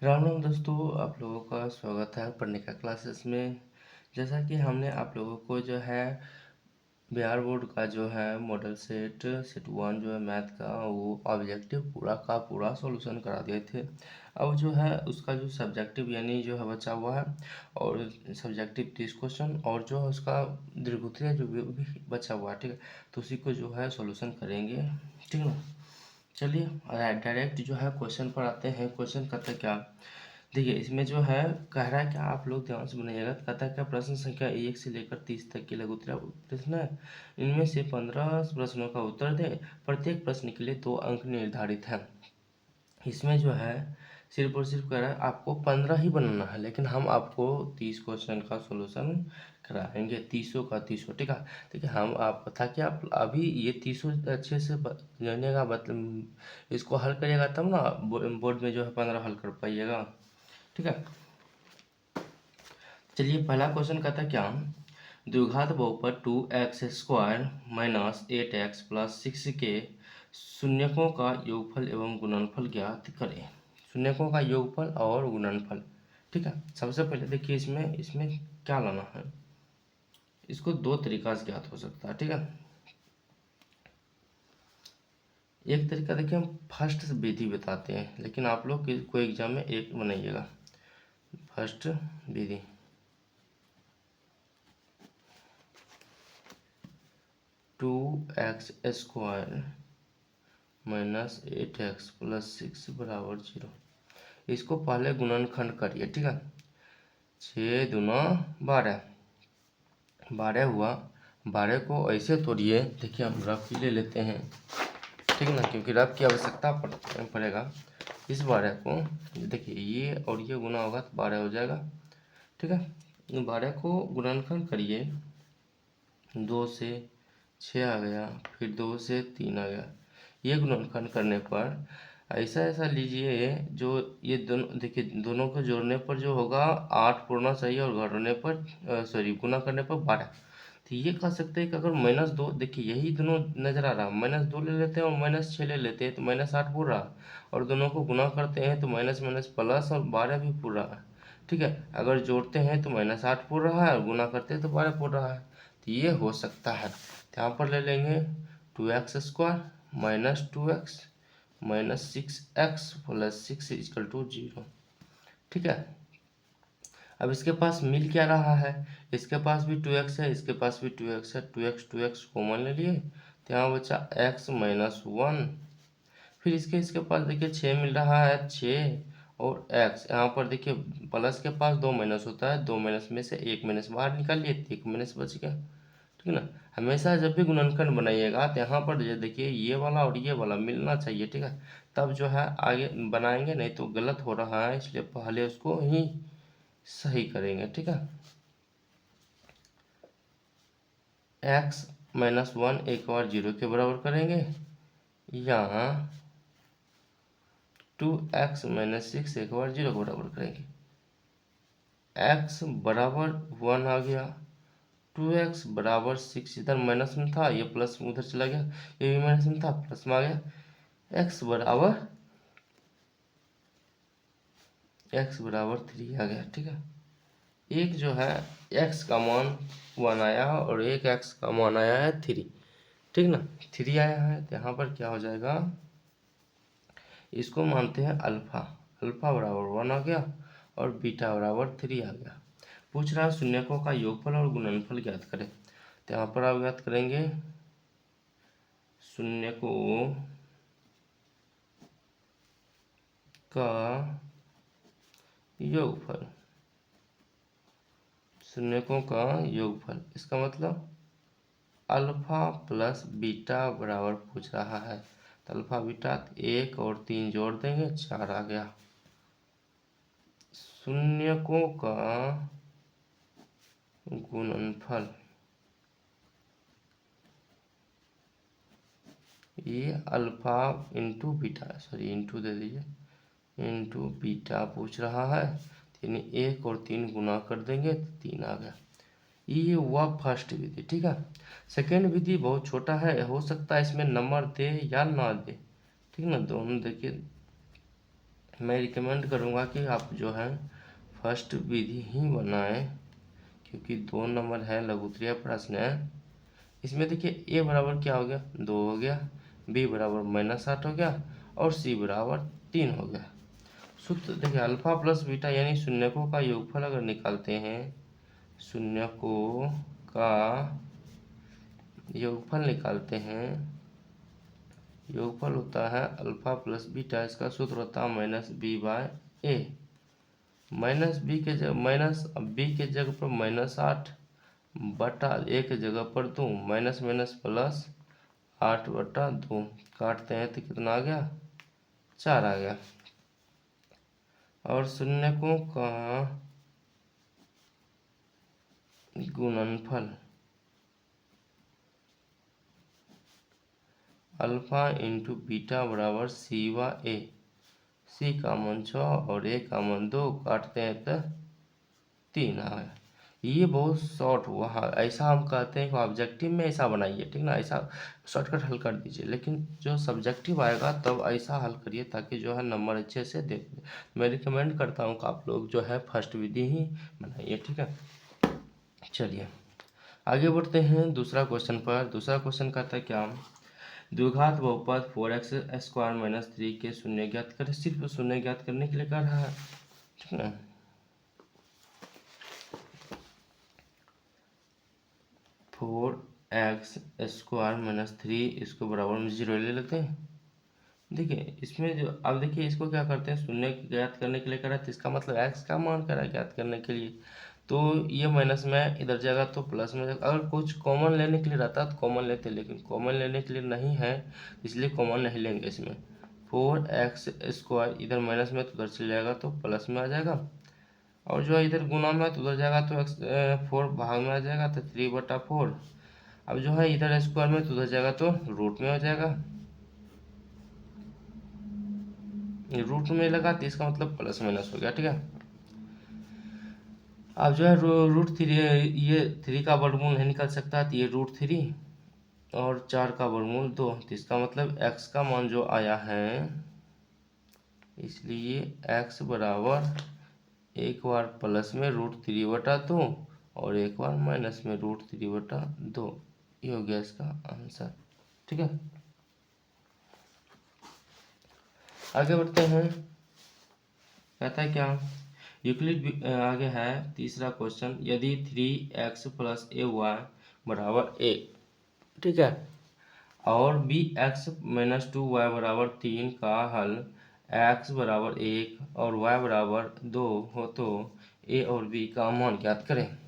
राम राम दोस्तों, आप लोगों का स्वागत है पढ़ने का क्लासेस में। जैसा कि हमने आप लोगों को जो है बिहार बोर्ड का जो है मॉडल सेट सेट वन जो है मैथ का वो ऑब्जेक्टिव पूरा का पूरा सॉल्यूशन करा दिए थे। अब जो है उसका जो सब्जेक्टिव यानी जो है बचा हुआ है, और सब्जेक्टिव 30 क्वेश्चन और जो है उसका दीर्घोत्तरीय जो भी बचा हुआ है, ठीक है। तो उसी को जो है सॉल्यूशन करेंगे, ठीक है। चलिए डायरेक्ट जो है क्वेश्चन पर आते हैं। क्वेश्चन कहते हैं क्या, देखिए इसमें जो है कह रहा है कि आप लोग ध्यान से बनाइएगा। कहता है क्या, प्रश्न संख्या 1 से लेकर 30 तक के लघु उत्तरीय प्रश्न है। इनमें से 15 प्रश्नों का उत्तर दें। प्रत्येक प्रश्न के लिए 2 अंक निर्धारित हैं। इसमें जो है सिर्फ और सिर्फ कह रहा है आपको 15 ही बनाना है, लेकिन हम आपको 30 क्वेश्चन का सॉल्यूशन कराएंगे, 30 का 30, ठीक है। देखिए हम आप ताकि आप अभी ये 30 अच्छे से जानिएगा, मतलब इसको हल करिएगा तब ना बोर्ड में जो है 15 हल कर पाइएगा, ठीक है। चलिए पहला क्वेश्चन कहता है क्या, द्विघात बहुपद 2x² माइनस 8x प्लस 6 के शून्यकों का योगफल एवं गुणनफल ज्ञात करें। शून्यकों का योगफल और गुणनफल, ठीक है। सबसे पहले देखिए इसमें इसमें क्या लाना है। इसको दो तरीका से ज्ञात हो सकता है, ठीक है। एक तरीका देखिए हम फर्स्ट विधि बताते हैं, लेकिन आप लोग कोई एग्जाम में एक बनाइएगा। फर्स्ट विधि, 2x² माइनस 8x प्लस 6 बराबर 0। इसको पहले गुणनखंड करिए, ठीक है। 6 दूना 12, 12 हुआ। 12 को ऐसे तोड़िए, देखिए हम रफ ही ले लेते हैं, ठीक ना, क्योंकि रफ की आवश्यकता पड़ेगा। इस 12 को देखिए ये और ये गुना होगा तो 12 हो जाएगा, ठीक है। 12 को गुणनखंड करिए, 2 से 6 आ गया, फिर 2 से 3 आ गया। ये गुणनखंड करने पर ऐसा ऐसा लीजिए, जो ये दोनों देखिए दोनों को जोड़ने पर जो होगा 8 पूर्णा चाहिए, और घटाने पर सॉरी गुना करने पर 12। तो ये कह सकते हैं कि अगर -2, देखिए यही दोनों नजर आ रहा, -2 ले लेते हैं और -6 ले लेते हैं तो -8 पूरा, और दोनों को गुना करते हैं तो माइनस माइनस प्लस और 12 भी पूरा है, ठीक है। अगर जोड़ते हैं तो -8 पूर रहा है और गुना करते हैं तो 12 पूर रहा है। तो ये हो सकता है। तो यहाँ पर ले लेंगे 2x² minus 2x minus 6x plus 6 equal to 0, ठीक है। अब इसके पास मिल क्या रहा है, इसके पास भी 2x है, इसके पास भी 2x है। 2x कॉमन ले लिए तो यहाँ बचा x माइनस 1। फिर इसके पास देखिए 6 मिल रहा है, 6 और x। यहाँ पर देखिए प्लस के पास 2 माइनस होता है, 2 माइनस में से 1 माइनस बाहर निकालिए तो 1 माइनस बच गया, ठीक है ना। हमेशा जब भी गुणनखंड बनाइएगा तो यहाँ पर ये देखिए ये वाला और ये वाला मिलना चाहिए, ठीक है। तब जो है आगे बनाएंगे, नहीं तो गलत हो रहा है, इसलिए पहले उसको ही सही करेंगे, ठीक है। x माइनस 1 एक बार 0 के बराबर करेंगे, यहाँ 2x माइनस 6 एक बार 0 के बराबर करेंगे। x बराबर 1 आ गया, 2x बराबर 6 इधर माइनस में था, ये प्लस में उधर चला गया, ये भी माइनस में था प्लस में आ गया। x बराबर 3 आ गया, ठीक है। एक जो है x का मान 1 आया और एक x का मान आया है 3, ठीक ना। 3 आया है तो यहाँ पर क्या हो जाएगा, इसको मानते हैं अल्फा। अल्फा बराबर 1 आ गया और बीटा बराबर 3 आ गया। पूछ रहा है शून्यकों का योगफल और गुणनफल ज्ञात करें। तो यहाँ पर आप ज्ञात करेंगे शून्यकों का योगफल। शून्यकों का योगफल, इसका मतलब अल्फा प्लस बीटा बराबर पूछ रहा है, तो अल्फा बीटा 1 और 3 जोड़ देंगे 4 आ गया। शून्यकों का गुणनफल, ये alpha into beta, sorry into दे दीजिए, इंटू बीटा पूछ रहा है, यानी 1 और 3 गुना कर देंगे तो 3 आ गया। ये हुआ फर्स्ट विधि, ठीक है। सेकेंड विधि बहुत छोटा है, हो सकता है इसमें नंबर दे या ना दे, ठीक ना। दोनों देखिए मैं रिकमेंड करूँगा कि आप जो है फर्स्ट विधि ही बनाएं, क्योंकि 2 नंबर है, लघुत्तरीय प्रश्न है। इसमें देखिए ए बराबर क्या हो गया, 2 हो गया, बी बराबर -8 हो गया और सी बराबर 3 हो गया। सूत्र देखिए, अल्फा प्लस बीटा यानी शून्यकों का योगफल अगर निकालते हैं, शून्यकों का योगफल निकालते हैं, योगफल होता है अल्फा प्लस बीटा, इसका सूत्र होता है -b/a। माइनस बी के जगह माइनस बी के जगह पर -8 बटा ए के जगह पर 2, माइनस माइनस प्लस 8/2, काटते हैं तो कितना आ गया, 4 आ गया। और शून्यकों का गुणनफल अल्फा इंटू बीटा बराबर c/a। सी का मान 6 और ए का मान 2, काटते हैं तो 3 आ गया। ये बहुत शॉर्ट हुआ, हाँ ऐसा हम कहते हैं कि ऑब्जेक्टिव में ऐसा बनाइए, ठीक ना, ऐसा शॉर्टकट हल कर दीजिए, लेकिन जो सब्जेक्टिव आएगा तब ऐसा हल करिए ताकि जो है नंबर अच्छे से दे। मैं रिकमेंड करता हूँ कि आप लोग जो है फर्स्ट विधि ही बनाइए, ठीक है। चलिए आगे बढ़ते हैं दूसरा क्वेश्चन पर। दूसरा क्वेश्चन कहता है क्या, द्विघात बहुपद 4x² - 3 के शून्य ज्ञात करें। सिर्फ शून्य ज्ञात करने के लिए कर रहा है, ठीक है। 4x² - 3 इसको बराबर में 0 ले लेते हैं। देखिए इसमें जो अब देखिए इसको क्या करते हैं, शून्य ज्ञात करने के लिए करा तो इसका मतलब x का मान करा ज्ञात करने के लिए, तो ये माइनस में इधर जाएगा तो प्लस में जाएगा। अगर कुछ कॉमन लेने के लिए रहता तो कॉमन लेते, लेकिन कॉमन लेने के लिए नहीं है, इसलिए कॉमन नहीं लेंगे इसमें। 4x² इधर माइनस में तो उधर चले जाएगा तो प्लस में आ जाएगा, और जो है इधर गुना में तो उधर जाएगा तो 4 भाग में आ जाएगा तो 3/4। अब जो है इधर स्क्वायर में तो उधर जाएगा तो रूट में हो जाएगा, रूट में लगा तो इसका मतलब प्लस माइनस हो गया, ठीक है। अब जो है √3, ये 3 का वर्गमूल नहीं निकल सकता तो ये √3 और 4 का वर्गमूल 2, तो इसका मतलब x का मान जो आया है, इसलिए x बराबर एक बार प्लस में √3/2 और एक बार माइनस में √3/2, ये हो गया इसका आंसर, ठीक है। आगे बढ़ते हैं, कहता है क्या, यूक्लिड आगे है तीसरा क्वेश्चन, यदि 3x + ay बराबर 1, ठीक है, और bx - 2y बराबर 3 का हल x बराबर 1 और y बराबर 2 हो तो a और b का मान ज्ञात करें।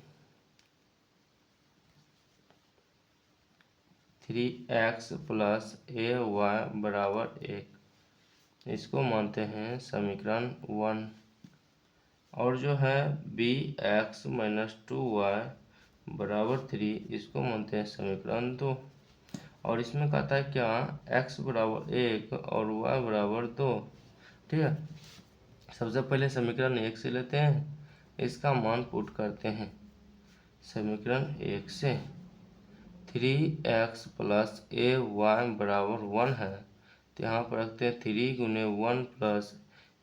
3x + ay बराबर 1, इसको मानते हैं समीकरण 1, और जो है bx - 2y बराबर 3, इसको मानते हैं समीकरण 2। और इसमें कहता है क्या, x बराबर 1 और y बराबर 2, ठीक है। सबसे पहले समीकरण 1 से लेते हैं, इसका मान पुट करते हैं समीकरण 1 से। 3x + ay बराबर 1 है, तो यहाँ पर रखते हैं 3 × 1 +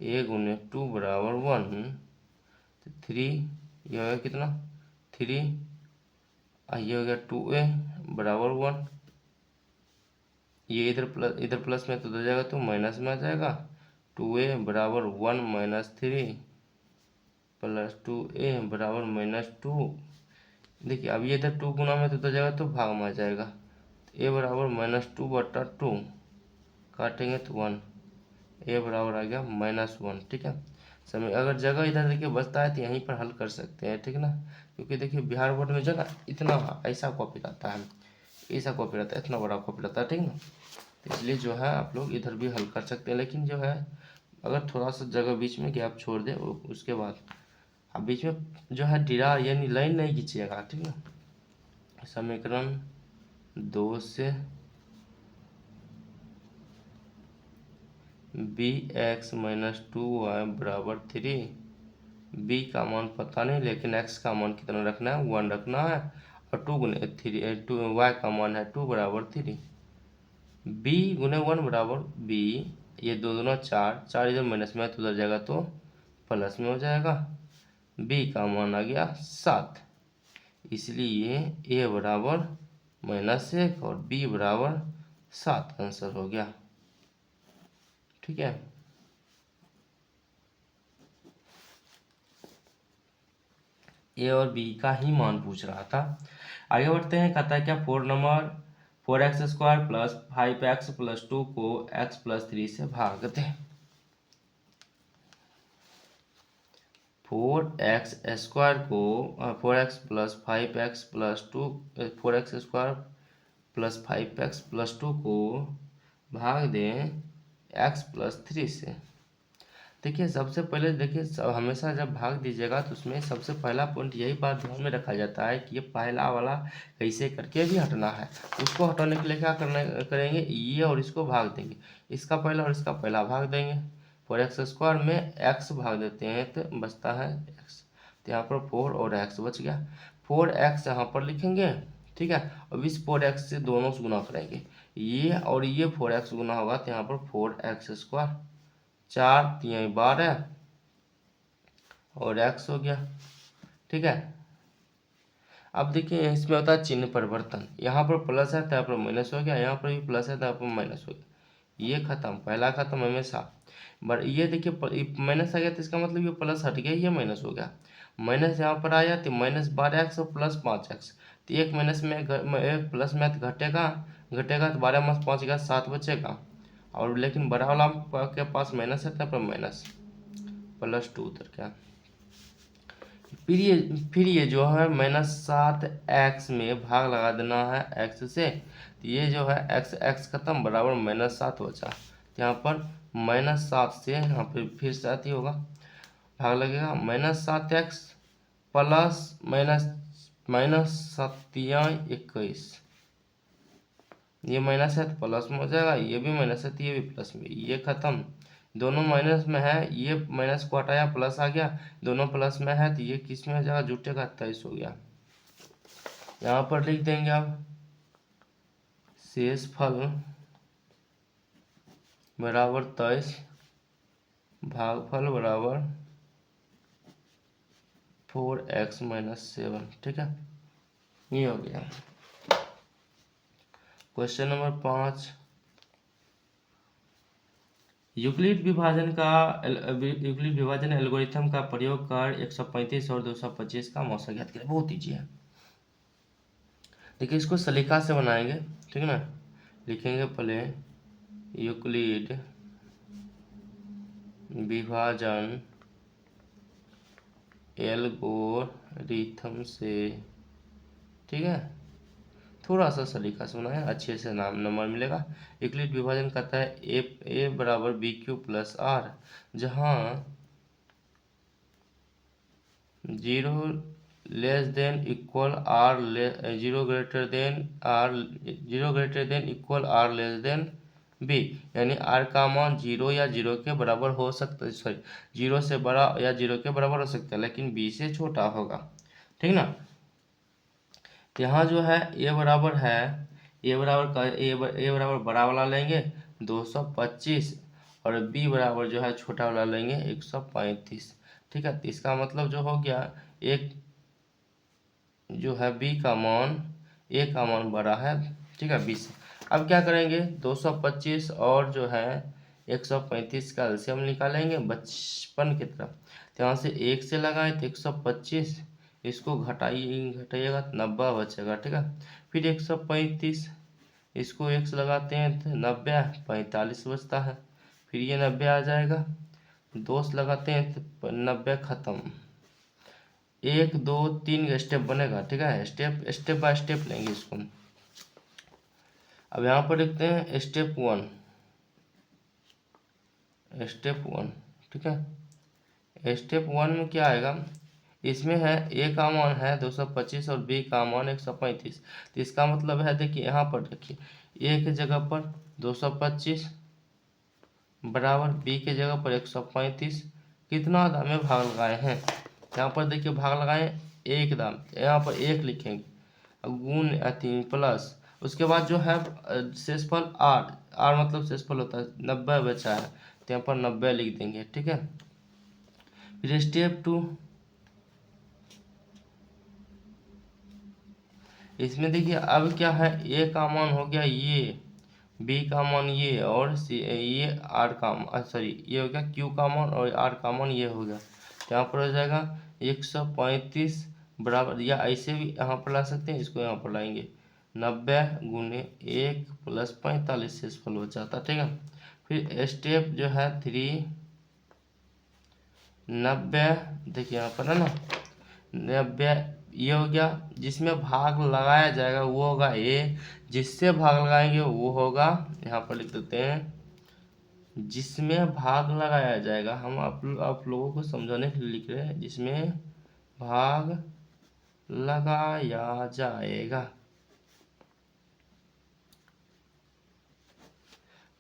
a × 2 बराबर 1, तो 3 ये हो गया कितना, 3 ये हो गया 2a बराबर 1, ये इधर प्लस में तो उधर जाएगा तो माइनस में आ जाएगा, 2a बराबर 1 - 3 + 2a बराबर -2। देखिए अब ये इधर 2 गुना में तो उधर जाएगा तो भाग में आ जाएगा, तो a बराबर -2/2, काटेंगे तो 1, a बराबर आ गया -1, ठीक है। समय अगर जगह इधर देखिए बचता है तो यहीं पर हल कर सकते हैं, ठीक ना, क्योंकि देखिए बिहार बोर्ड में जो ना इतना ऐसा कॉपी रहता है, ऐसा कॉपी रहता है, इतना बड़ा कॉपी रहता है, ठीक ना, तो इसलिए जो है आप लोग इधर भी हल कर सकते हैं। लेकिन जो है अगर थोड़ा सा जगह बीच में गैप छोड़ दे, उसके बाद अब बीच में जो है डिरार यानी लाइन नहीं खींचिएगा, ठीक ना। समीकरण 2 से bx - 2y बराबर 3, b का मान पता नहीं लेकिन x का मान कितना रखना है, 1 रखना है, और 2 × 3 y का मान है 2 बराबर 3, b × 1 बराबर b, ये दो दूना चार, चार इधर माइनस में तो उधर जाएगा तो प्लस में हो जाएगा। बी का मान आ गया 7, इसलिए ए बराबर -1 और बी बराबर 7 आंसर हो गया। ठीक है, ए और बी का ही मान पूछ रहा था। आगे बढ़ते हैं, कहता है क्या 4x² प्लस 5x प्लस 2 को x प्लस 3 से भाग दें। 4x² को 4x plus 5x plus 2 4x² plus 5x plus 2 को भाग दें x प्लस 3 से। देखिए सबसे पहले देखिए हमेशा जब भाग दीजिएगा तो उसमें सबसे पहला पॉइंट यही बात ध्यान में रखा जाता है कि ये पहला वाला कैसे करके भी हटना है। उसको हटाने के लिए क्या करेंगे, ये और इसको भाग देंगे, इसका पहला और इसका पहला भाग देंगे। 4x² में x भाग देते हैं तो बचता है x, तो यहाँ पर 4 और x बच गया। 4x यहाँ पर लिखेंगे, ठीक है, अब इस 4x से दोनों से गुना करेंगे, ये और ये 4x गुना होगा तो यहाँ पर 4x², 4 3 12 और x हो गया। ठीक है, अब देखिए इसमें होता है चिन्ह परिवर्तन, यहाँ पर प्लस है तो यहाँ पर माइनस हो गया, यहाँ पर भी प्लस है तो यहाँ पर माइनस हो गया, ये खत्म, पहला खत्म हमेशा। बट ये देखिए माइनस आ गया तो इसका मतलब ये प्लस हट गया, ये माइनस हो गया, माइनस यहाँ पर आया तो -12x और प्लस 5x, तो एक माइनस में एक प्लस में तो घटेगा तो 12 में 5 गया 7 बचेगा, और लेकिन बड़ा वाला के पास माइनस है तब माइनस +2 उधर क्या। फिर ये जो है -7x में भाग लगा देना है x से, तो ये जो है x खत्म बराबर -7 बचा, तो यहाँ पर -7 से यहाँ पर फिर से ही होगा, भाग लगेगा -7x प्लस -7×21, ये माइनस है तो प्लस में हो जाएगा, ये भी माइनस है तो ये भी प्लस में, ये खत्म, दोनों माइनस में है, ये माइनस को हटाया प्लस आ गया, दोनों प्लस में है तो ये किस में हो जाएगा, जुटे का 23 हो गया। यहाँ पर लिख देंगे अब शेषफल बराबर 23 भागफल बराबर 4x - 7। ठीक है, ये हो गया। क्वेश्चन नंबर 5, यूक्लिड विभाजन एल्गोरिथम का प्रयोग कर 135 और 225 का मौसा ज्ञात करें। बहुत ईजी है, देखिए इसको सलीका से बनाएंगे, ठीक है ना, लिखेंगे पहले यूक्लिड विभाजन एल्गोरिथम से, ठीक है, थोड़ा सा सलीका से बनाए, अच्छे से नंबर मिलेगा। यूक्लिड विभाजन कहता है ए बराबर BQ प्लस R, जहाँ 0 less than equal R 0 greater than equal R less than B, यानी R का मान 0 या 0 के बराबर हो सकता है, सॉरी 0 से बड़ा या 0 के बराबर हो सकता है, लेकिन B से छोटा होगा। ठीक ना, यहाँ जो है ए बराबर बड़ा वाला लेंगे 225 और बी बराबर जो है छोटा वाला लेंगे 135। ठीक है, तो इसका मतलब जो हो गया एक जो है बी का मान ए का मान बड़ा है, ठीक है, 20। अब क्या करेंगे 225 और जो है 135 का एलसीएम निकालेंगे बचपन की तरफ, तो यहाँ से 1 से लगाएं तो 125, इसको घटाइएगा तो 90 बचेगा। ठीक है, फिर 135 इसको 1 से लगाते हैं तो 90 45 बचता है, फिर ये 90 आ जाएगा, 2 से लगाते हैं तो 90 खत्म, 1 2 3 का स्टेप बनेगा। ठीक है, स्टेप बाय स्टेप लेंगे इसको। अब यहाँ पर लिखते हैं स्टेप 1, ठीक है, स्टेप 1 में क्या आएगा, इसमें है ए का मान है 225 और बी का मान 135, तो इसका मतलब है देखिए यहाँ पर देखिए ए के जगह पर 225 बराबर बी के जगह पर 135, कितना दाम में भाग लगाए हैं, यहाँ पर देखिए भाग लगाए एक दाम, यहाँ पर 1 लिखेंगे गुण 3 प्लस उसके बाद जो है शेषफल आर, आर मतलब शेषफल होता है, 90 बचा है तो यहाँ पर 90 लिख देंगे, ठीक है। फिर स्टेप 2, इसमें देखिए अब क्या है, ए का मान हो गया ये, बी का मान ये, और ये आर का सॉरी ये हो गया क्यू का मान, और आर का मान ये हो गया। तो यहाँ पर हो जाएगा 135 बराबर, या ऐसे भी यहाँ पर ला सकते हैं, इसको यहाँ पर लाएंगे 90 गुने 1 प्लस 45 शेषफल हो जाता, ठीक है। फिर स्टेप जो है 3, 90 देखिए यहाँ पर है ना, 90 ये हो गया, जिसमें भाग लगाया जाएगा वो होगा ए, जिससे भाग लगाएंगे वो होगा, यहाँ पर लिख देते हैं जिसमें भाग लगाया जाएगा, हम आप लोगों को समझाने के लिए लिख रहे हैं, जिसमें भाग लगाया जाएगा।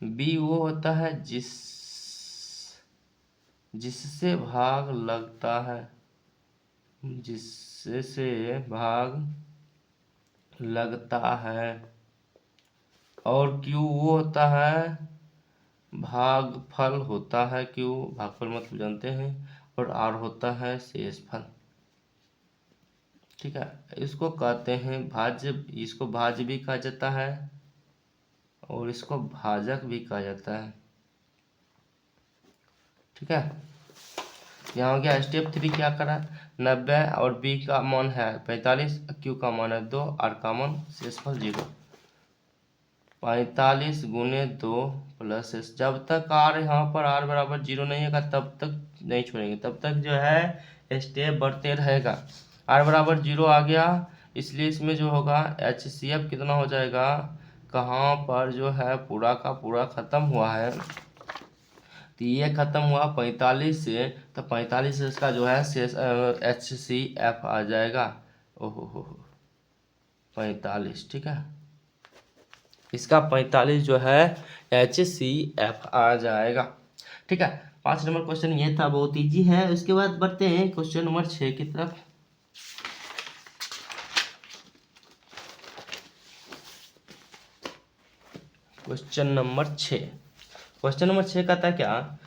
बी वो होता है जिससे भाग लगता है, जिससे भाग लगता है। और क्यू वो होता है भागफल होता है, क्यू भागफल मतलब जानते हैं, और आर होता है शेषफल, ठीक है। इसको कहते हैं भाज्य, इसको भाज्य भी कहा जाता है और इसको भाजक भी कहा जाता है, ठीक है। यहाँ हो गया स्टेप 3, क्या करा, 90 और बी का मान है 45, क्यू का मान है 2, आर का मान शेषफल 0, 45 गुने 2 प्लस एस, जब तक आर यहाँ पर आर बराबर 0 नहीं होगा तब तक नहीं छोड़ेंगे, तब तक जो है स्टेप बढ़ते रहेगा। आर बराबर 0 आ गया, इसलिए इसमें जो होगा HCF कितना हो जाएगा, कहाँ पर जो है पूरा का पूरा खत्म हुआ है, तो ये खत्म हुआ 45 से, तो 45 से इसका जो है HCF आ जाएगा, ओहो हो 45, ठीक है। इसका 45 जो है HCF आ जाएगा, ठीक है। 5 नंबर क्वेश्चन ये था, बहुत इजी है। उसके बाद बढ़ते हैं क्वेश्चन नंबर 6 की तरफ। क्वेश्चन नंबर 6, क्वेश्चन नंबर 6 का था क्या,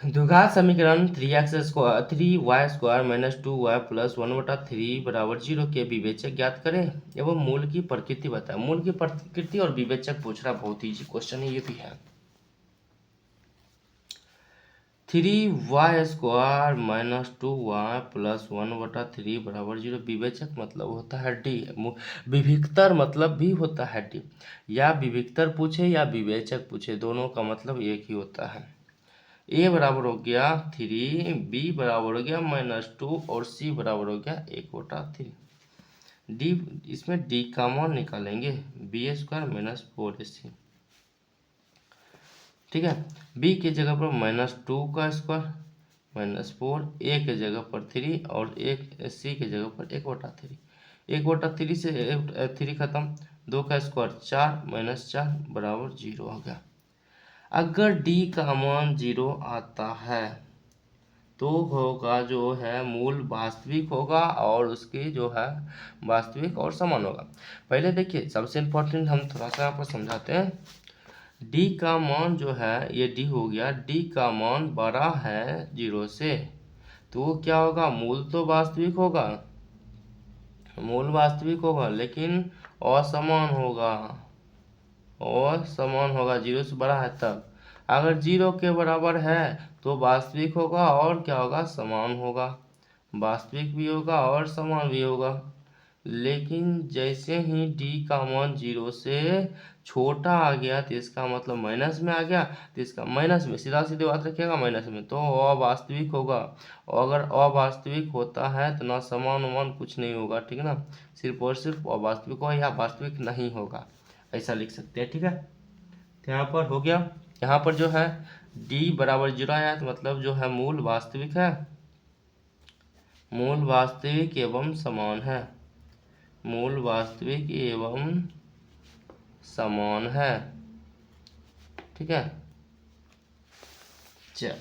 द्विघात समीकरण 3y² माइनस 2y प्लस 1/3 बराबर 0 के विवेचक ज्ञात करें एवं मूल की प्रकृति बताएं। मूल की प्रकृति और विवेचक पूछ रहा, बहुत इजी क्वेश्चन है ये भी है। 3y² माइनस 2y प्लस 1/3 बराबर 0, विवेचक मतलब होता है डी, विविक्तर मतलब भी होता है डी। या विविक्तर पूछे या विवेचक पूछे, दोनों का मतलब एक ही होता है। ए बराबर हो गया 3, बी बराबर हो गया -2 और सी बराबर हो गया 1/3। डी, इसमें डी का मान निकालेंगे, b² माइनस 4ac, ठीक है। बी की जगह पर -2 का स्क्वायर -4, ए के जगह पर 3 और एक सी की जगह पर 1/3। 1/3 से 3 खत्म, 2 का स्क्वायर 4 -4 बराबर 0 हो गया। अगर डी का मान 0 आता है तो होगा जो है मूल वास्तविक होगा और उसकी जो है वास्तविक और समान होगा। पहले देखिए सबसे इम्पोर्टेंट हम थोड़ा सा यहाँ पर समझाते हैं। डी का मान जो है ये डी हो गया, डी का मान बड़ा है 0 से, तो क्या होगा, मूल तो वास्तविक होगा, मूल वास्तविक होगा लेकिन असमान होगा, असमान होगा, 0 से बड़ा है तब। अगर 0 के बराबर है तो वास्तविक होगा और क्या होगा, समान होगा, वास्तविक भी होगा और समान भी होगा। लेकिन जैसे ही डी का मान 0 से छोटा आ गया तो इसका मतलब माइनस में आ गया, तो इसका माइनस में सीधा सीधी बात रखिएगा, माइनस में तो अवास्तविक होगा। और अगर अवास्तविक होता है तो ना समान उमान कुछ नहीं होगा, ठीक है ना, सिर्फ और सिर्फ अवास्तविक होगा या वास्तविक नहीं होगा, ऐसा लिख सकते हैं, ठीक है। तो यहाँ पर हो गया, यहाँ पर जो है डी बराबर 0 आया तो मतलब जो है मूल वास्तविक है, मूल वास्तविक एवं समान है, मूल वास्तविक एवं समान है, ठीक है। चलिए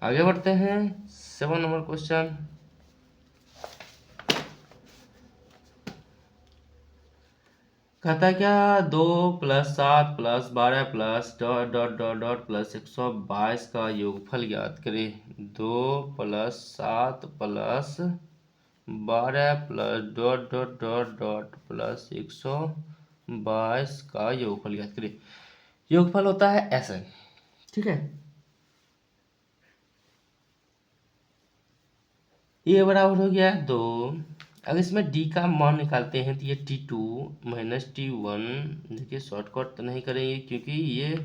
आगे बढ़ते हैं 7 नंबर क्वेश्चन। कहता है क्या, 2 + 7 + 12 + डॉट 122 का योगफल ज्ञात करें। 2 + 7 + 12 + डॉट 122 का योगफल ज्ञात करें। योगफल होता है ऐसे, ठीक है। ये बराबर हो गया 2। अगर इसमें डी का मान निकालते हैं तो ये T2 - T1, देखिए शॉर्टकट तो नहीं करेंगे क्योंकि ये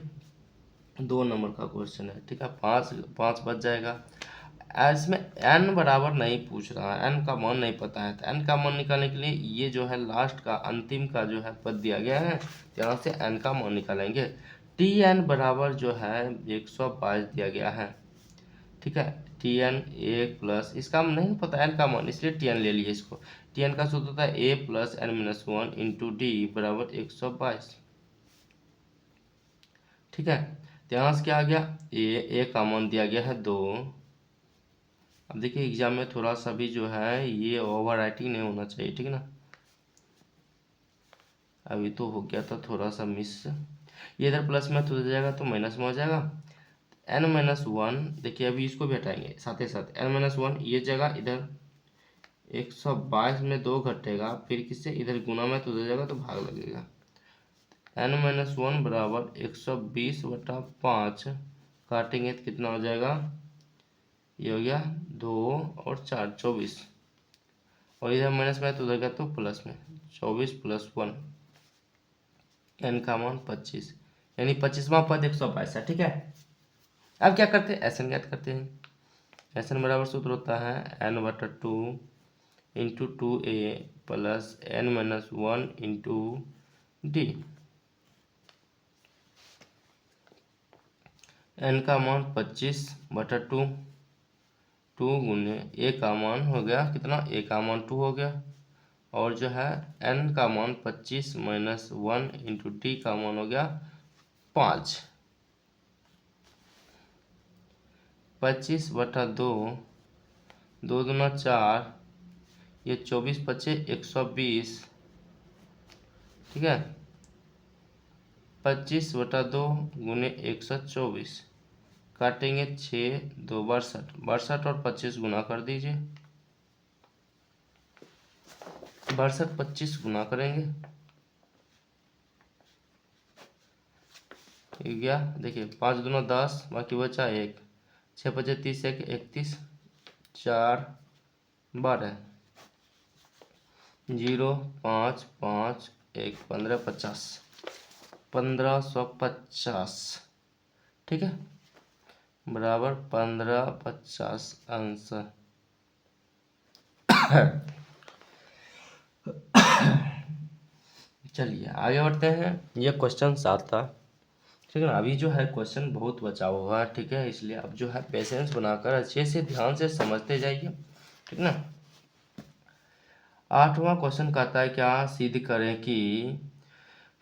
2 नंबर का क्वेश्चन है, ठीक है। 5 बच जाएगा। इसमें n बराबर नहीं पूछ रहा है, n का मान नहीं पता है, तो n का मान निकालने के लिए ये जो है लास्ट का अंतिम का जो है पद दिया गया है, यहाँ से n का मान निकालेंगे। Tn बराबर जो है 122 दिया गया है, ठीक है। Tn 1 प्लस, इसका नहीं पता n का मान, इसलिए Tn ले लिए इसको। Tn का सूत्र होता है a + n-1 इंटू डी बराबर 122, ठीक है। तो यहाँ से क्या आ गया, ए का मान दिया गया है 2। अब देखिए एग्जाम में थोड़ा सा भी जो है ये ओवर राइटिंग नहीं होना चाहिए, ठीक है ना। अभी तो हो गया था थोड़ा सा मिस, ये इधर प्लस में तो जाएगा तो माइनस में हो जाएगा। n-1, देखिए अभी इसको भी हटाएंगे साथ ही साथ, n-1 ये जगह इधर 122 में 2 घटेगा, फिर किससे इधर गुना में तो हो जाएगा तो भाग लगेगा। n-1 बराबर 120/5, काटेंगे तो कितना हो जाएगा, ये हो गया 2 और 4 24, और इधर माइनस में तो उधर गया तो प्लस में 24 + 1, n का मान 25, यानी 25वां पद 122, ठीक है। अब क्या करते हैं, एसन ज्ञात करते हैं। एसन बराबर सूत्र होता है n/2 into 2a plus n-1 into D. n का मान 25/2, 2 गुने a का मान हो गया कितना, a का मान 2 हो गया, और जो है n का मान 25 - 1 इंटू डी का मान हो गया 5। 25/2, 2 दूना 4, ये 24 बचे 120, ठीक है। 25/2 गुने 124, काटेंगे 6 2 62, 62 और 25 गुना कर दीजिए, 62 25 गुना करेंगे, ये गया। देखिए 5 दूना 10, बाकी बचा 1, 6 बचे 30, 1 31, 4 12, 0 5 5 1 15 50, 1550, ठीक है, बराबर 1550 आंसर। चलिए आगे बढ़ते हैं, ये क्वेश्चन 7 था, ठीक है ना। अभी जो है क्वेश्चन बहुत बचा हुआ है, ठीक है, इसलिए अब जो है पेशेंस बनाकर अच्छे से ध्यान से समझते जाइए, ठीक ना। 8वां क्वेश्चन कहता है क्या, सिद्ध करें कि